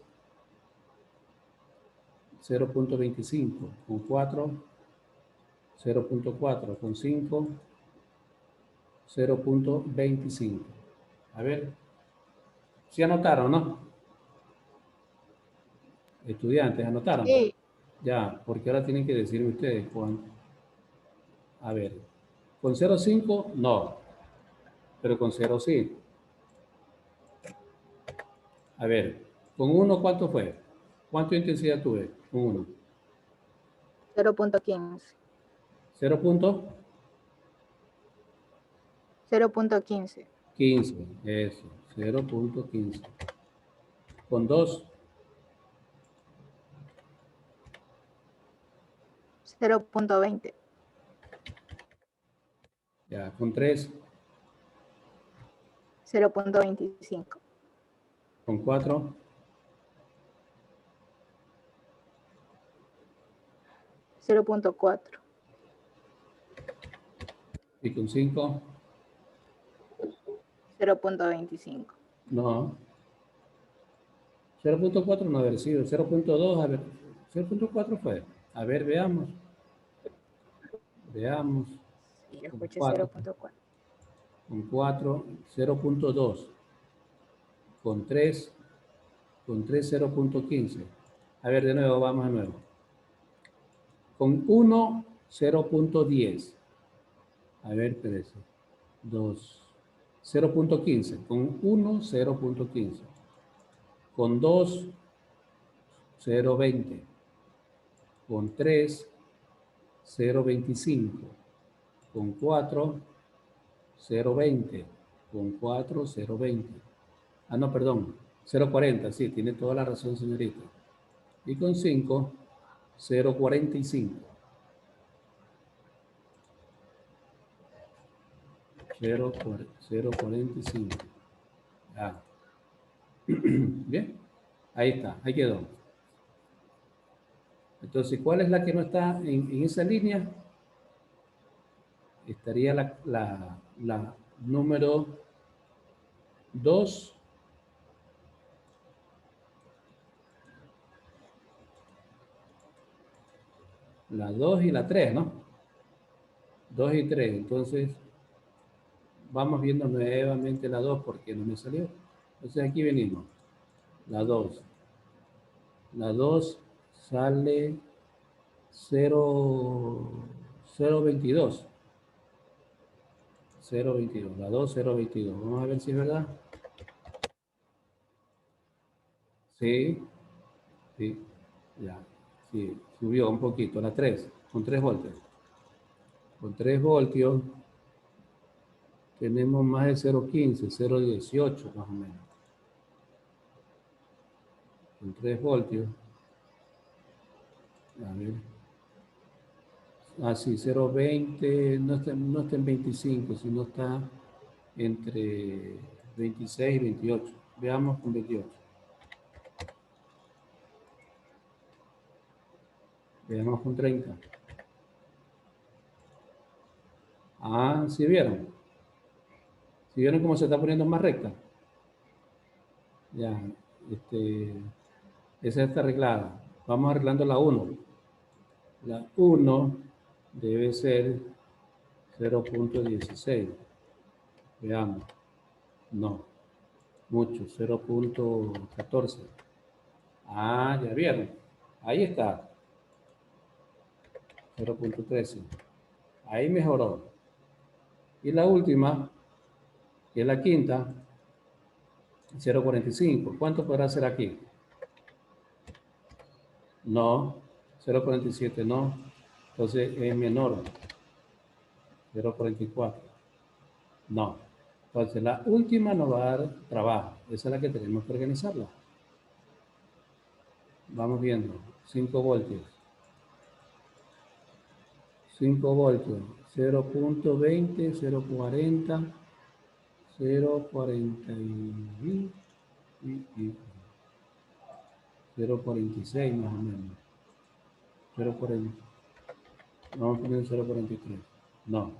0.25. Con 4, 0.4. Con 5, 0.25. A ver, ¿sí anotaron, no? Estudiantes, ¿anotaron? Sí. Ya, porque ahora tienen que decirme ustedes cuánto. A ver, con 0.5 no, pero con 0 sí. A ver, con 1 ¿cuánto fue? ¿Cuánta intensidad tuve con 1? 0.15. 0.15, 0.15. eso, 0.15. Con 2, 0.20. ya, con 3, 0.25. con 4, 0.4. y con 5, 0.25. no. 0.4 no haber sido, 0.2, a ver, 0.4 fue. A ver, veamos. Veamos. Sí, yo Con escuché 4, 0.4. con 4, 0.2. Con 3, 0.15. A ver, de nuevo, vamos de nuevo. Con 1, 0.10. A ver, 13. 2, 0.15. Con 1, 0.15. Con 2, 0.20. Con 3, 0.25. Con 4, 0.20. Con 4, 0.20. Ah, no, perdón. 0.40. Sí, tiene toda la razón, señorita. Y con 5, 0.45. 0.45. Ah. Bien. Ahí está. Ahí quedó. Entonces, ¿cuál es la que no está en esa línea? Estaría la número 2. La 2 y la 3, ¿no? 2 y 3. Entonces, vamos viendo nuevamente la 2 porque no me salió. Entonces, aquí venimos. La 2. La 2 sale 0.22. 0.22. La 2, 0.22. Vamos a ver si es verdad. Sí. Sí. Ya. Sí. Subió un poquito. La 3. Con 3 voltios. Con 3 voltios tenemos más de 0.15, 0.18 más o menos. Con 3 voltios. A ver. Ah, sí, 0.20, no está en 25, sino está entre 26 y 28. Veamos con 28. Veamos con 30. Ah, ¿sí vieron? ¿Sí vieron cómo se está poniendo más recta? Ya, esa está arreglada. Vamos arreglando la 1. La 1 debe ser 0.16. Veamos. No, mucho, 0.14. Ah, ya vieron. Ahí está. 0.13. Ahí mejoró. Y la última, que es la quinta, 0.45. ¿Cuánto podrá ser aquí? No, 0.47 no. Entonces es menor. 0.44. No. Entonces la última nos va a dar trabajo. Esa es la que tenemos que organizarla. Vamos viendo. 5 voltios. 5 voltios. 0.20, 0.40, 0.40 y 0.46 más o menos. 0.40. Vamos a poner 0.43. No.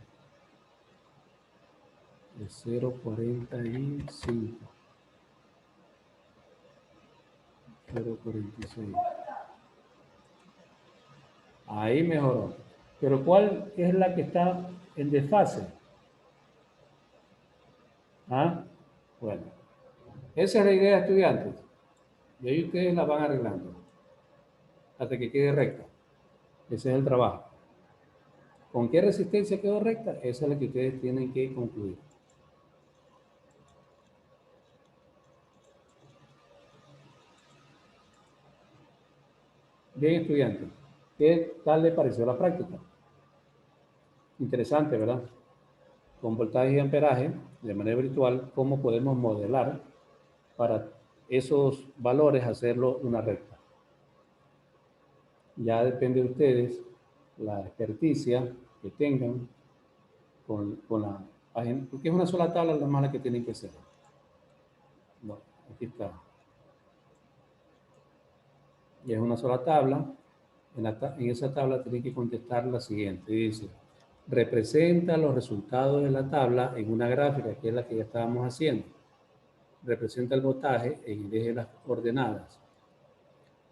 Es 0.45. 0.46. Ahí mejoró. Pero ¿cuál es la que está en desfase? ¿Ah? Bueno, esa es la idea, estudiantes. Y ahí ustedes la van arreglando hasta que quede recta. Ese es el trabajo. ¿Con qué resistencia quedó recta? Esa es la que ustedes tienen que concluir. Bien, estudiantes, ¿qué tal les pareció la práctica? Interesante, ¿verdad? Con voltaje y amperaje, de manera virtual, cómo podemos modelar para esos valores hacerlo una recta. Ya depende de ustedes la experticia que tengan con la página, porque es una sola tabla la más la que tienen que hacer. Bueno, aquí está. Y es una sola tabla. En esa tabla tienen que contestar la siguiente. Dice, representa los resultados de la tabla en una gráfica, que es la que ya estábamos haciendo. Representa el voltaje en el eje de las coordenadas.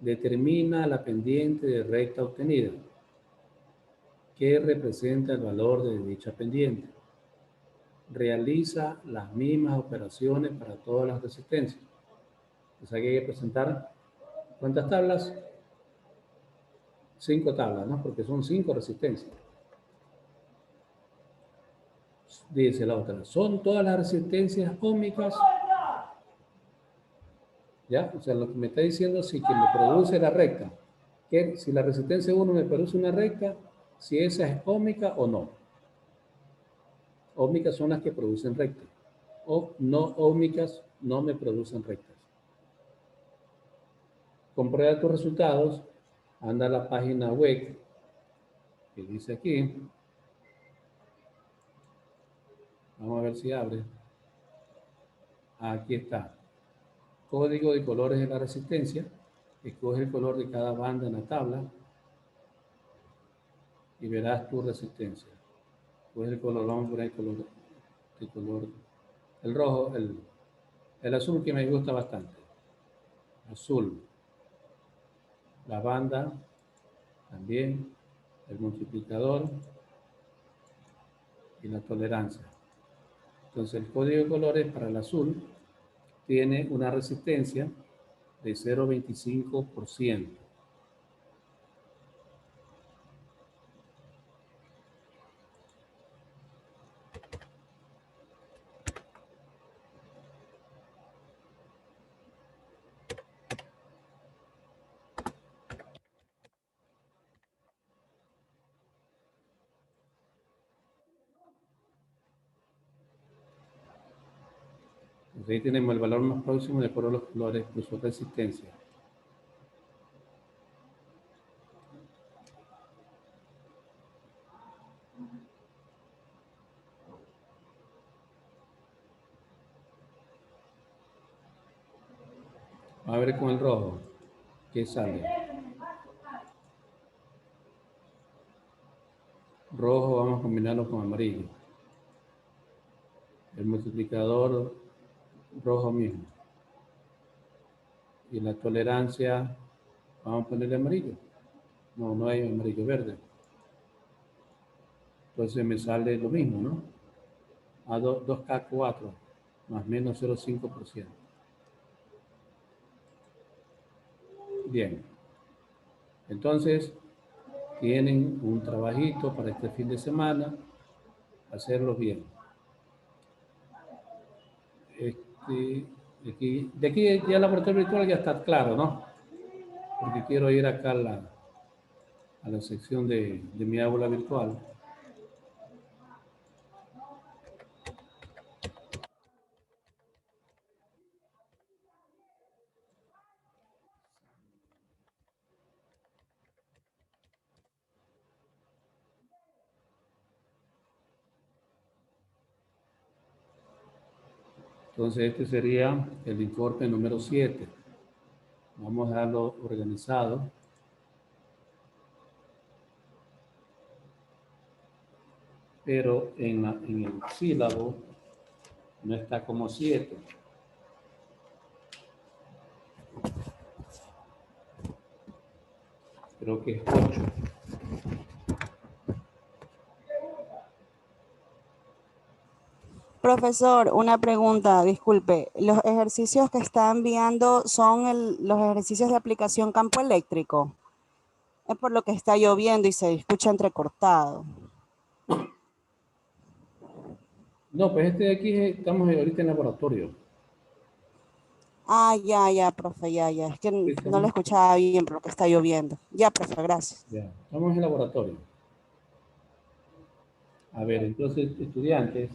Determina la pendiente de recta obtenida, que representa el valor de dicha pendiente. Realiza las mismas operaciones para todas las resistencias. O sea que hay que presentar, ¿cuántas tablas? 5 tablas, ¿no? Porque son 5 resistencias. Dice la otra, ¿son todas las resistencias óhmicas? ¿Ya? O sea, lo que me está diciendo, si que me produce la recta, que si la resistencia 1 me produce una recta, si esa es óhmica o no. Óhmicas son las que producen recta. O no óhmicas no me producen rectas. Comprueba tus resultados, anda a la página web que dice aquí. Vamos a ver si abre. Aquí está. Código de colores de la resistencia. Escoge el color de cada banda en la tabla y verás tu resistencia. Escoge el color, vamos a poner el color, el rojo, el azul que me gusta bastante. Azul. La banda también, el multiplicador y la tolerancia. Entonces el código de colores para el azul tiene una resistencia de 0,25%. Entonces ahí tenemos el valor más próximo de acuerdo a los colores plus su resistencia. Vamos a ver con el rojo. ¿Qué sale? Rojo vamos a combinarlo con amarillo. El multiplicador rojo mismo. Y la tolerancia, vamos a ponerle amarillo. No, no hay amarillo verde. Entonces me sale lo mismo, ¿no? A 2K4 más menos 0,5%. Bien. Entonces, tienen un trabajito para este fin de semana, hacerlo bien. De aquí ya el laboratorio virtual ya está claro, ¿no? Porque quiero ir acá a la sección de mi aula virtual. Entonces, este sería el informe número 7. Vamos a darlo organizado. Pero en el sílabo no está como 7. Creo que es 8. Profesor, una pregunta, disculpe. ¿Los ejercicios que está enviando son los ejercicios de aplicación campo eléctrico? Es por lo que está lloviendo y se escucha entrecortado. No, pues este de aquí estamos ahorita en laboratorio. Ah, ya, profe, ya. Es que Sí, no lo escuchaba bien por lo que está lloviendo. Ya, profe, gracias. ya, estamos en laboratorio. A ver, entonces, estudiantes,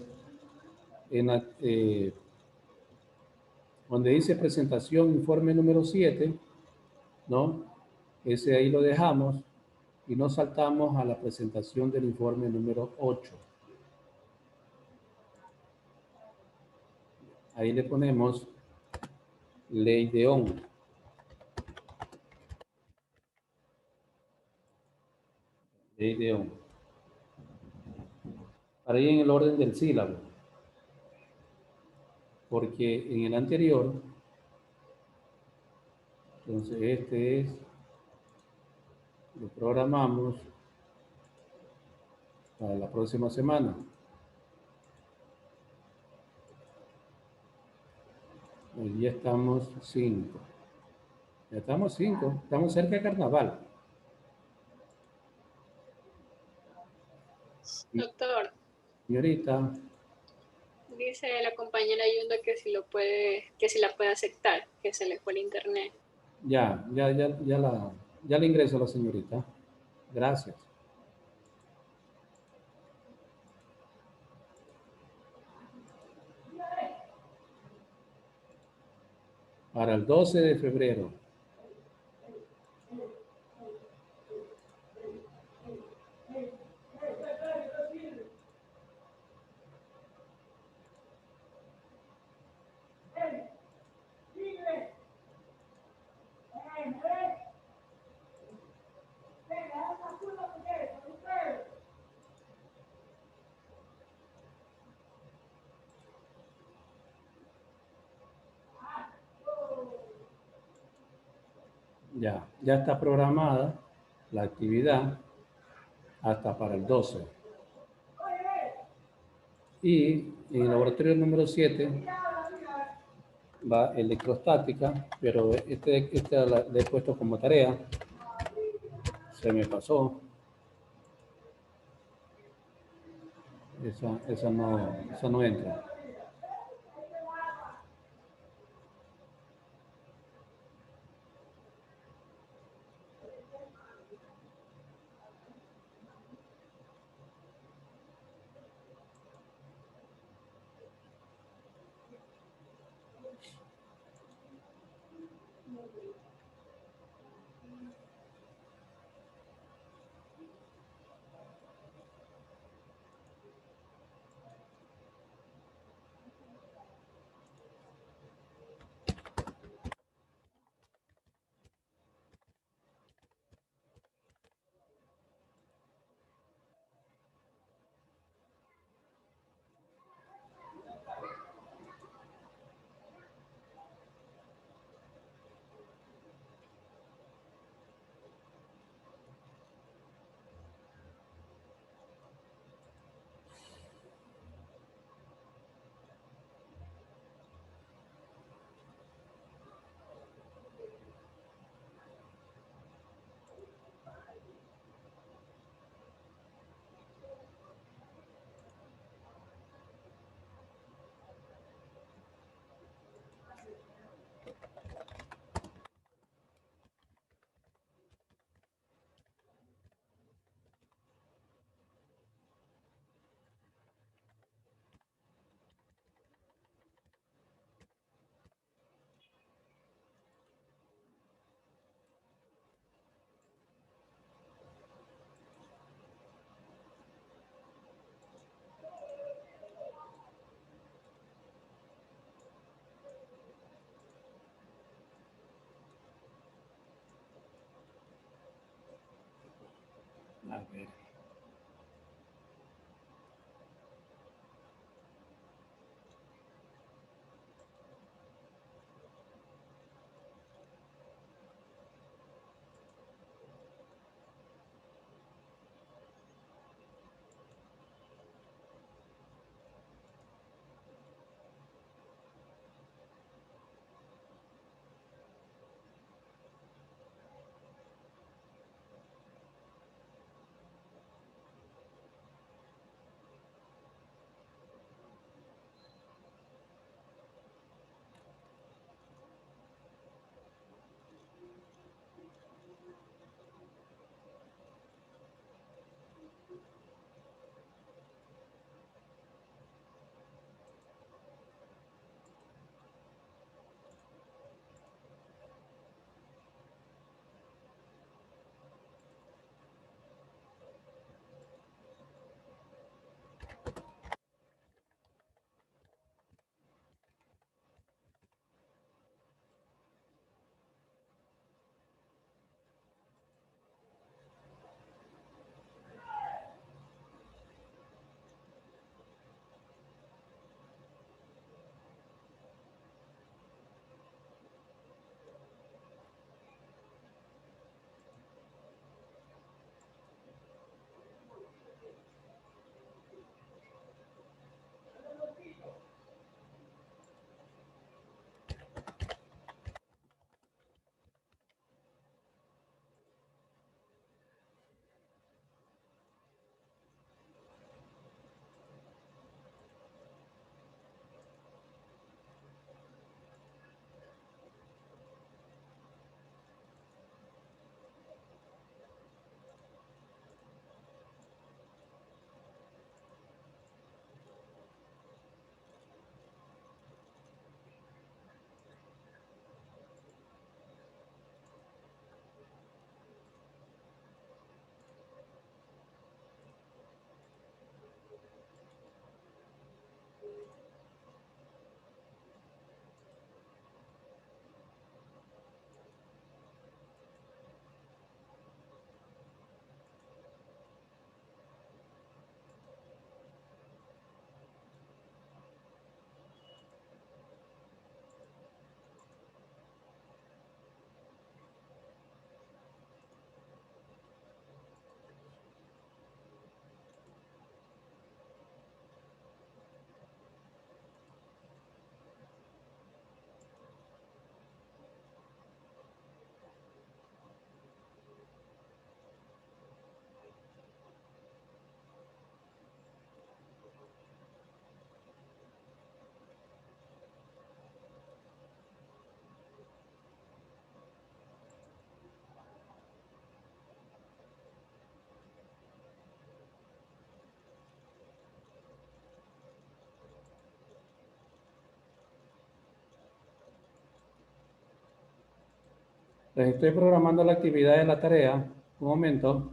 donde dice presentación, informe número 7, ¿no? Ese ahí lo dejamos y nos saltamos a la presentación del informe número 8. Ahí le ponemos ley de Ohm. Ley de Ohm. Para ir en el orden del sílabo. Porque en el anterior, entonces este es, lo programamos para la próxima semana. Hoy día estamos 5. Ya estamos 5. Estamos cerca de carnaval. Doctor, Señorita, dice la compañera Yunda que si lo puede, que si la puede aceptar, que se le fue el internet. ya le ingreso a la señorita. Gracias. Para el 12 de febrero. Ya está programada la actividad hasta para el 12. Y en el laboratorio número 7 va electrostática, pero esta la he puesto como tarea. Se me pasó. Esa no entra. A ver. Les estoy programando la actividad de la tarea. Un momento.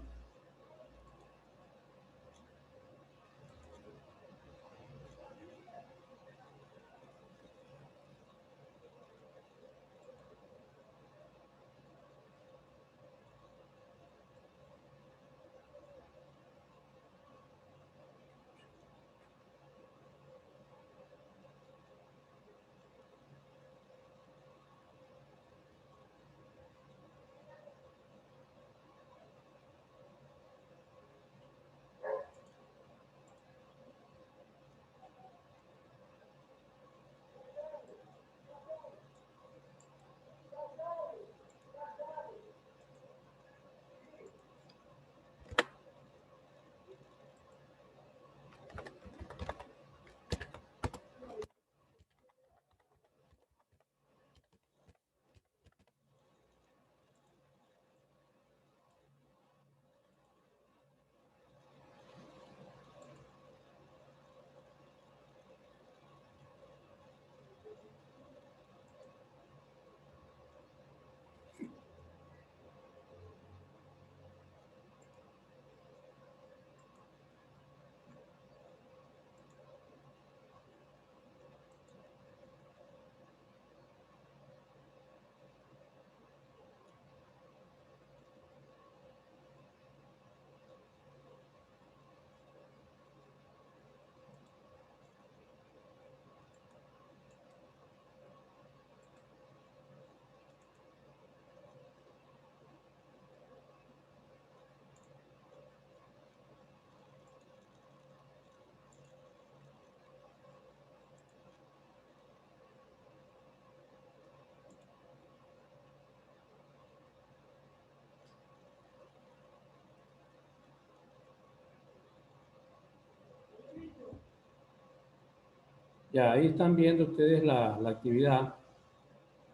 Ya, ahí están viendo ustedes la actividad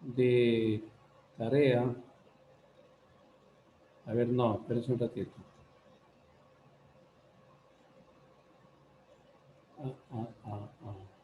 de tarea. A ver, no, espérense un ratito. Ah.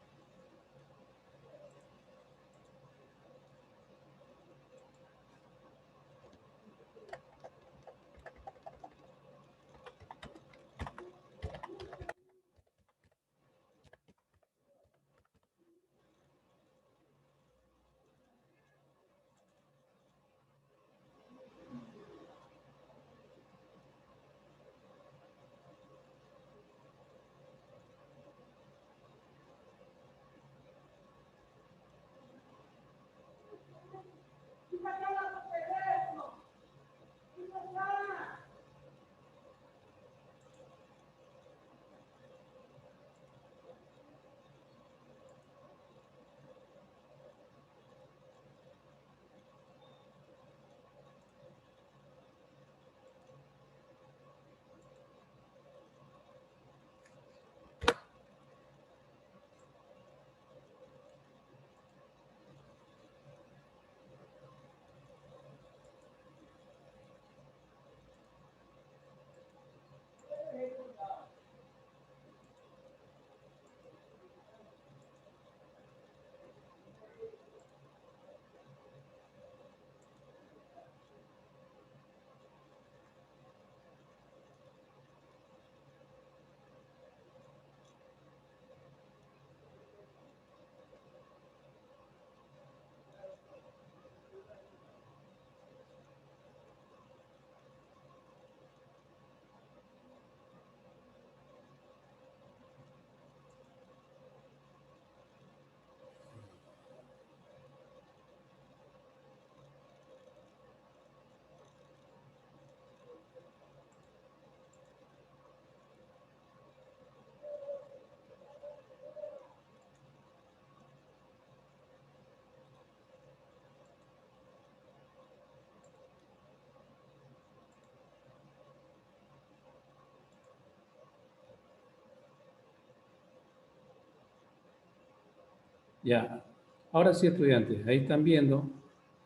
Ya, ahora sí, estudiantes, ahí están viendo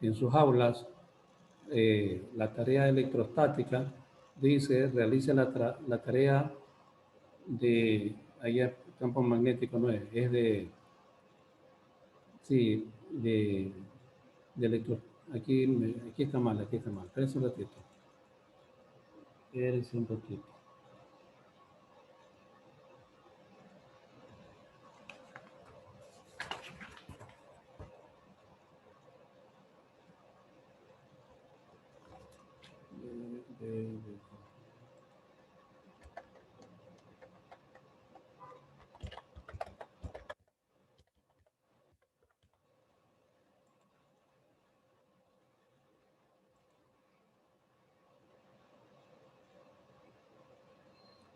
en sus aulas la tarea electrostática. Dice, realice la tarea de, allá campo magnético no es de, sí, de Aquí está mal, aquí está mal. Espérense un ratito. Espérense un ratito.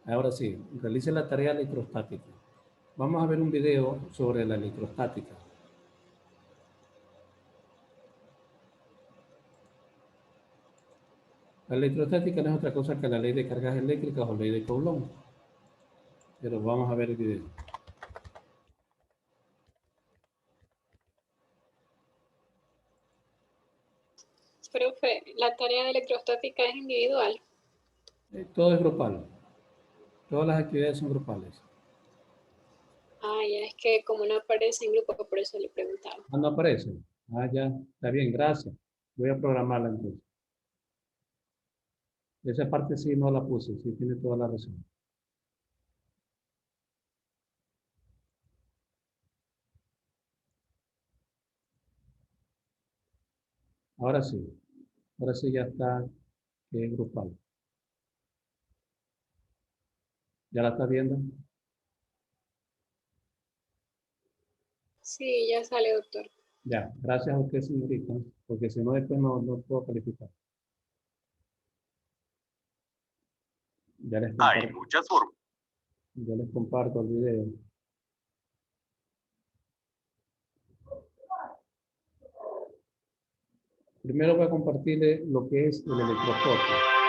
Ahora sí, realice la tarea electrostática. Vamos a ver un video sobre la electrostática. La electrostática no es otra cosa que la ley de cargas eléctricas o ley de Coulomb. Pero vamos a ver el video. Profe, la tarea de electrostática es individual. Todo es grupal. Todas las actividades son grupales. Ah, ya, es que como no aparece en grupo, por eso le preguntaba. Ah, no aparece. Ah, ya. Está bien, gracias. Voy a programarla entonces. Esa parte sí no la puse, sí tiene toda la razón. Ahora sí ya está grupal. ¿Ya la está viendo? Sí, ya sale, doctor. Ya, gracias a usted, señorita, porque si no, después no puedo calificar. Ya les comparto, Hay muchas formas. ya les comparto el video. Primero voy a compartirle lo que es el electroscopio.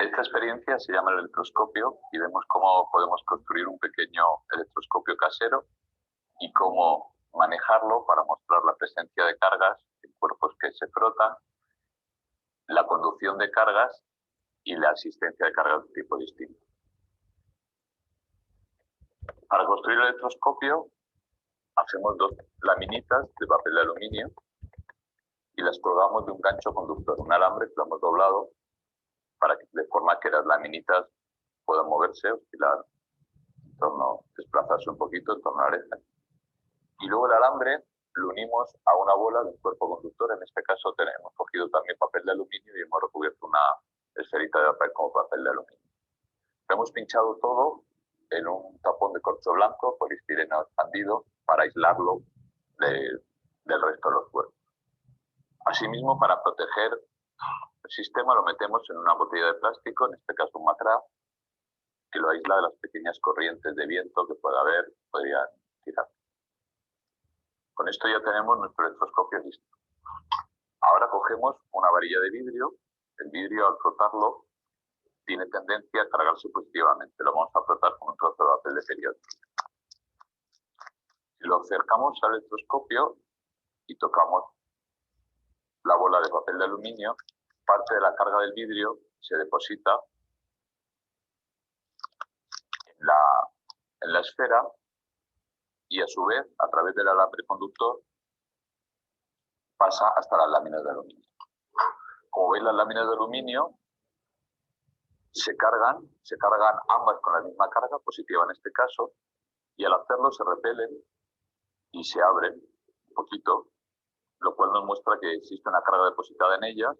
Esta experiencia se llama el electroscopio y vemos cómo podemos construir un pequeño electroscopio casero y cómo manejarlo para mostrar la presencia de cargas en cuerpos que se frotan, la conducción de cargas y la asistencia de cargas de tipo distinto. Para construir el electroscopio hacemos dos laminitas de papel de aluminio y las colgamos de un gancho conductor, un alambre que lo hemos doblado de forma que las laminitas puedan moverse, oscilar, desplazarse un poquito en torno a la oreja. Y luego el alambre lo unimos a una bola de un cuerpo conductor. En este caso hemos cogido también papel de aluminio y hemos recubierto una esferita de papel como papel de aluminio. Lo hemos pinchado todo en un tapón de corcho blanco, poliestireno expandido, para aislarlo del resto de los cuerpos. Asimismo, para proteger el sistema lo metemos en una botella de plástico, en este caso un macrá, que lo aísla de las pequeñas corrientes de viento que pueda haber, podrían tirar. Con esto ya tenemos nuestro electroscopio listo. Ahora cogemos una varilla de vidrio. El vidrio, al frotarlo, tiene tendencia a cargarse positivamente. Lo vamos a frotar con un trozo de papel de periódico. Si lo acercamos al electroscopio y tocamos la bola de papel de aluminio, parte de la carga del vidrio se deposita en la esfera y a su vez, a través del alambre conductor, pasa hasta las láminas de aluminio. Como veis, las láminas de aluminio se cargan ambas con la misma carga, positiva en este caso, y al hacerlo se repelen y se abren un poquito, lo cual nos muestra que existe una carga depositada en ellas,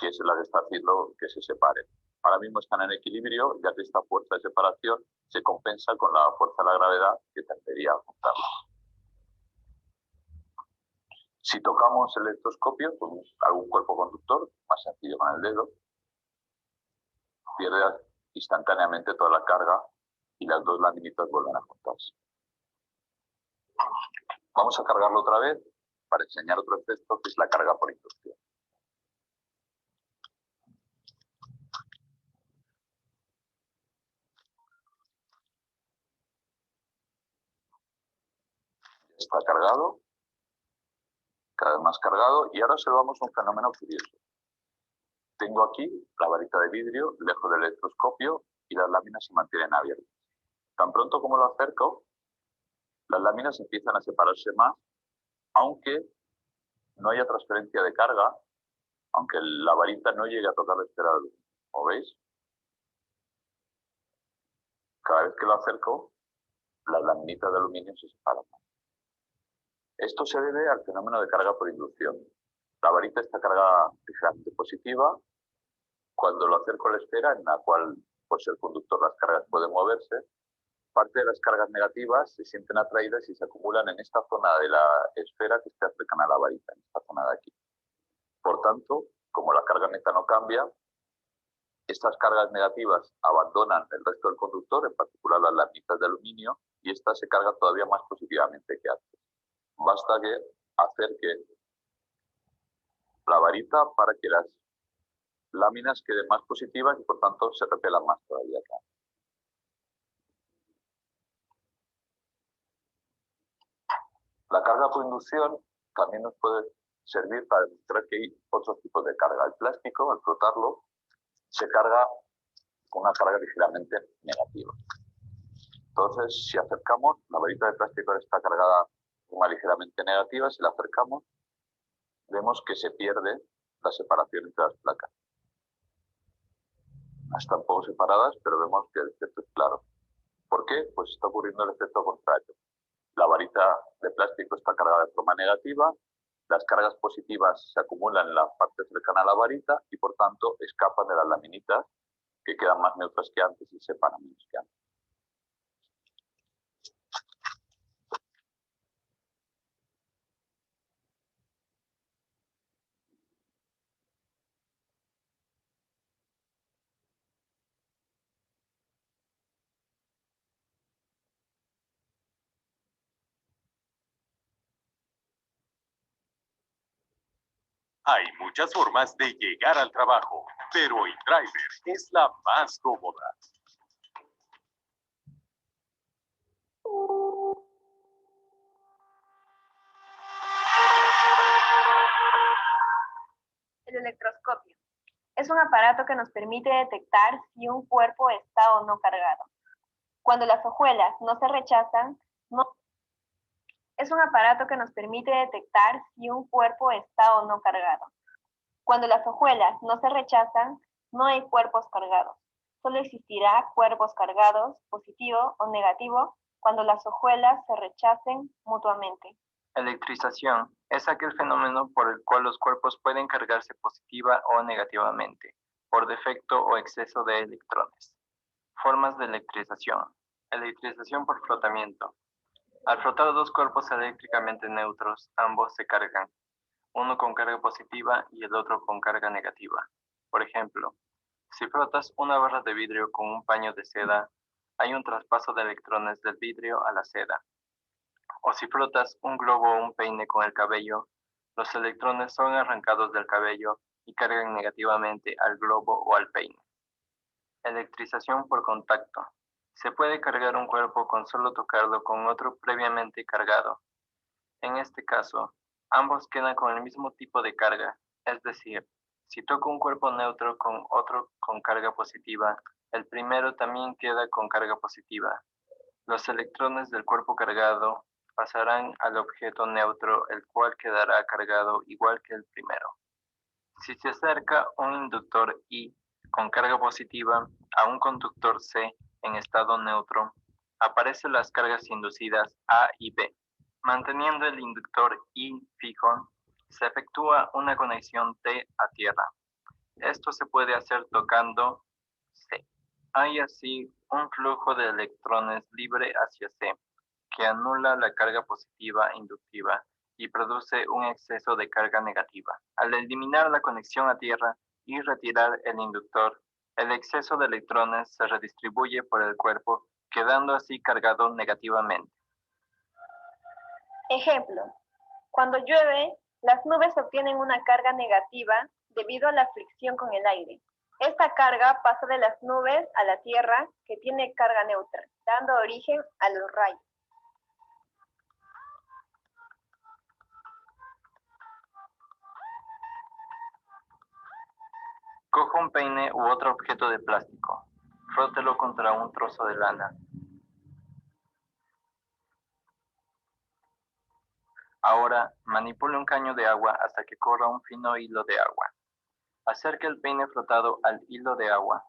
que es la que está haciendo que se separen. Ahora mismo están en equilibrio, ya que esta fuerza de separación se compensa con la fuerza de la gravedad que tendería a juntarlas. Si tocamos el electroscopio con algún cuerpo conductor, más sencillo con el dedo, pierde instantáneamente toda la carga y las dos laminitas vuelven a juntarse. Vamos a cargarlo otra vez para enseñar otro efecto, que es la carga por inducción. está cargado, cada vez más cargado, y ahora observamos un fenómeno curioso. Tengo aquí la varita de vidrio lejos del electroscopio y las láminas se mantienen abiertas. Tan pronto como lo acerco, las láminas empiezan a separarse más, aunque no haya transferencia de carga, aunque la varita no llegue a tocar la esfera de aluminio. ¿Como veis? Cada vez que lo acerco, las laminitas de aluminio se separan más. Esto se debe al fenómeno de carga por inducción. La varita está cargada ligeramente positiva. Cuando lo acerco a la esfera, en la cual, por ser conductor, las cargas pueden moverse, parte de las cargas negativas se sienten atraídas y se acumulan en esta zona de la esfera que está cercana a la varita, en esta zona de aquí. Por tanto, como la carga neta no cambia, estas cargas negativas abandonan el resto del conductor, en particular las láminas de aluminio, y esta se carga todavía más positivamente que antes. Basta que acerque la varita para que las láminas queden más positivas y por tanto se repelan más todavía. La carga por inducción también nos puede servir para demostrar que hay otros tipos de carga. El plástico, al frotarlo, se carga con una carga ligeramente negativa. Entonces, si acercamos, la varita de plástico está cargada con una ligeramente negativa. Si la acercamos, vemos que se pierde la separación entre las placas. Están un poco separadas, pero vemos que el efecto es claro. ¿Por qué? Pues está ocurriendo el efecto contrario. La varita de plástico está cargada de forma negativa, las cargas positivas se acumulan en la parte cercana a la varita y por tanto escapan de las laminitas que quedan más neutras que antes y se separan menos que antes. Hay muchas formas de llegar al trabajo, pero InDriver es la más cómoda. El electroscopio. Es un aparato que nos permite detectar si un cuerpo está o no cargado. Cuando las hojuelas no se rechazan, Es un aparato que nos permite detectar si un cuerpo está o no cargado. Cuando las hojuelas no se rechazan, no hay cuerpos cargados. Solo existirá cuerpos cargados, positivo o negativo, cuando las hojuelas se rechacen mutuamente. Electrización es aquel fenómeno por el cual los cuerpos pueden cargarse positiva o negativamente, por defecto o exceso de electrones. Formas de electrización. Electrización por frotamiento. Al frotar dos cuerpos eléctricamente neutros, ambos se cargan, uno con carga positiva y el otro con carga negativa. Por ejemplo, si frotas una barra de vidrio con un paño de seda, hay un traspaso de electrones del vidrio a la seda. O si frotas un globo o un peine con el cabello, los electrones son arrancados del cabello y cargan negativamente al globo o al peine. Electrización por contacto. Se puede cargar un cuerpo con solo tocarlo con otro previamente cargado. En este caso, ambos quedan con el mismo tipo de carga, es decir, si toco un cuerpo neutro con otro con carga positiva, el primero también queda con carga positiva. Los electrones del cuerpo cargado pasarán al objeto neutro, el cual quedará cargado igual que el primero. Si se acerca un inductor I con carga positiva a un conductor C en estado neutro, aparecen las cargas inducidas A y B. Manteniendo el inductor I fijo, se efectúa una conexión T a tierra. Esto se puede hacer tocando C. Hay así un flujo de electrones libre hacia C, que anula la carga positiva inductiva y produce un exceso de carga negativa. Al eliminar la conexión a tierra y retirar el inductor, el exceso de electrones se redistribuye por el cuerpo, quedando así cargado negativamente. Ejemplo, cuando llueve, las nubes obtienen una carga negativa debido a la fricción con el aire. Esta carga pasa de las nubes a la tierra, que tiene carga neutra, dando origen a los rayos. Coja un peine u otro objeto de plástico. Frótelo contra un trozo de lana. Ahora, manipule un caño de agua hasta que corra un fino hilo de agua. Acerque el peine frotado al hilo de agua.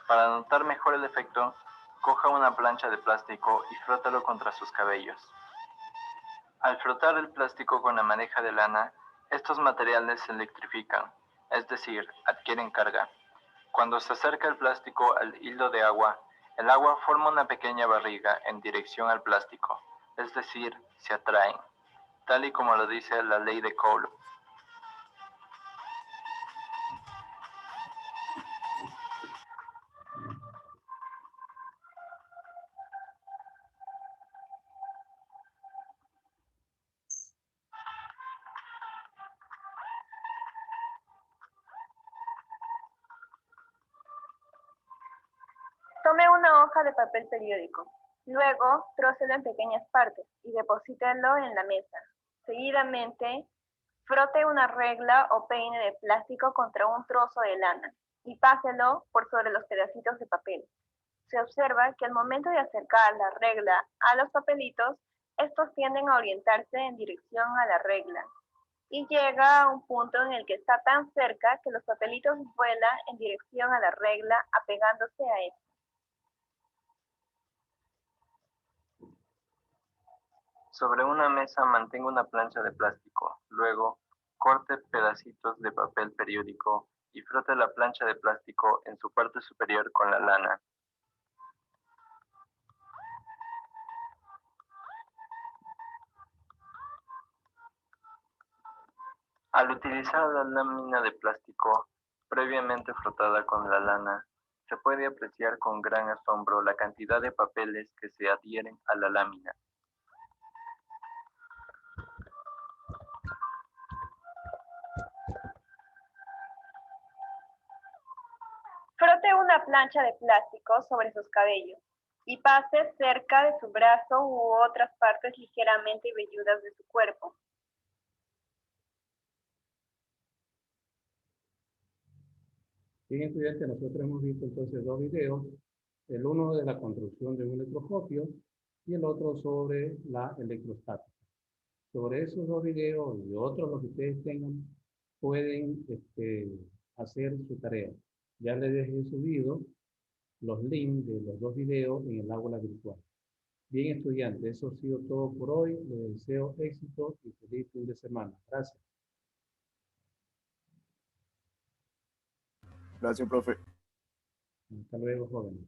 Para notar mejor el efecto, coja una plancha de plástico y frótalo contra sus cabellos. Al frotar el plástico con la madeja de lana, estos materiales se electrifican, es decir, adquieren carga. Cuando se acerca el plástico al hilo de agua, el agua forma una pequeña barriga en dirección al plástico, es decir, se atraen, tal y como lo dice la ley de Coulomb. Tome una hoja de papel periódico. Luego, trócelo en pequeñas partes y deposítelo en la mesa. Seguidamente, frote una regla o peine de plástico contra un trozo de lana y páselo por sobre los pedacitos de papel. Se observa que al momento de acercar la regla a los papelitos, estos tienden a orientarse en dirección a la regla y llega a un punto en el que está tan cerca que los papelitos vuelan en dirección a la regla apegándose a ella. Sobre una mesa mantenga una plancha de plástico. Luego, corte pedacitos de papel periódico y frote la plancha de plástico en su parte superior con la lana. Al utilizar la lámina de plástico previamente frotada con la lana, se puede apreciar con gran asombro la cantidad de papeles que se adhieren a la lámina. Frote una plancha de plástico sobre sus cabellos y pase cerca de su brazo u otras partes ligeramente velludas de su cuerpo. Bien, estudiantes, nosotros hemos visto entonces dos videos, el uno de la construcción de un electroscopio y el otro sobre la electrostática. Sobre esos dos videos y otros los que ustedes tengan, pueden hacer su tarea. Ya les dejé subido los links de los dos videos en el aula virtual. Bien, estudiantes, eso ha sido todo por hoy. Les deseo éxito y feliz fin de semana. Gracias. Gracias, profe. Hasta luego, jóvenes.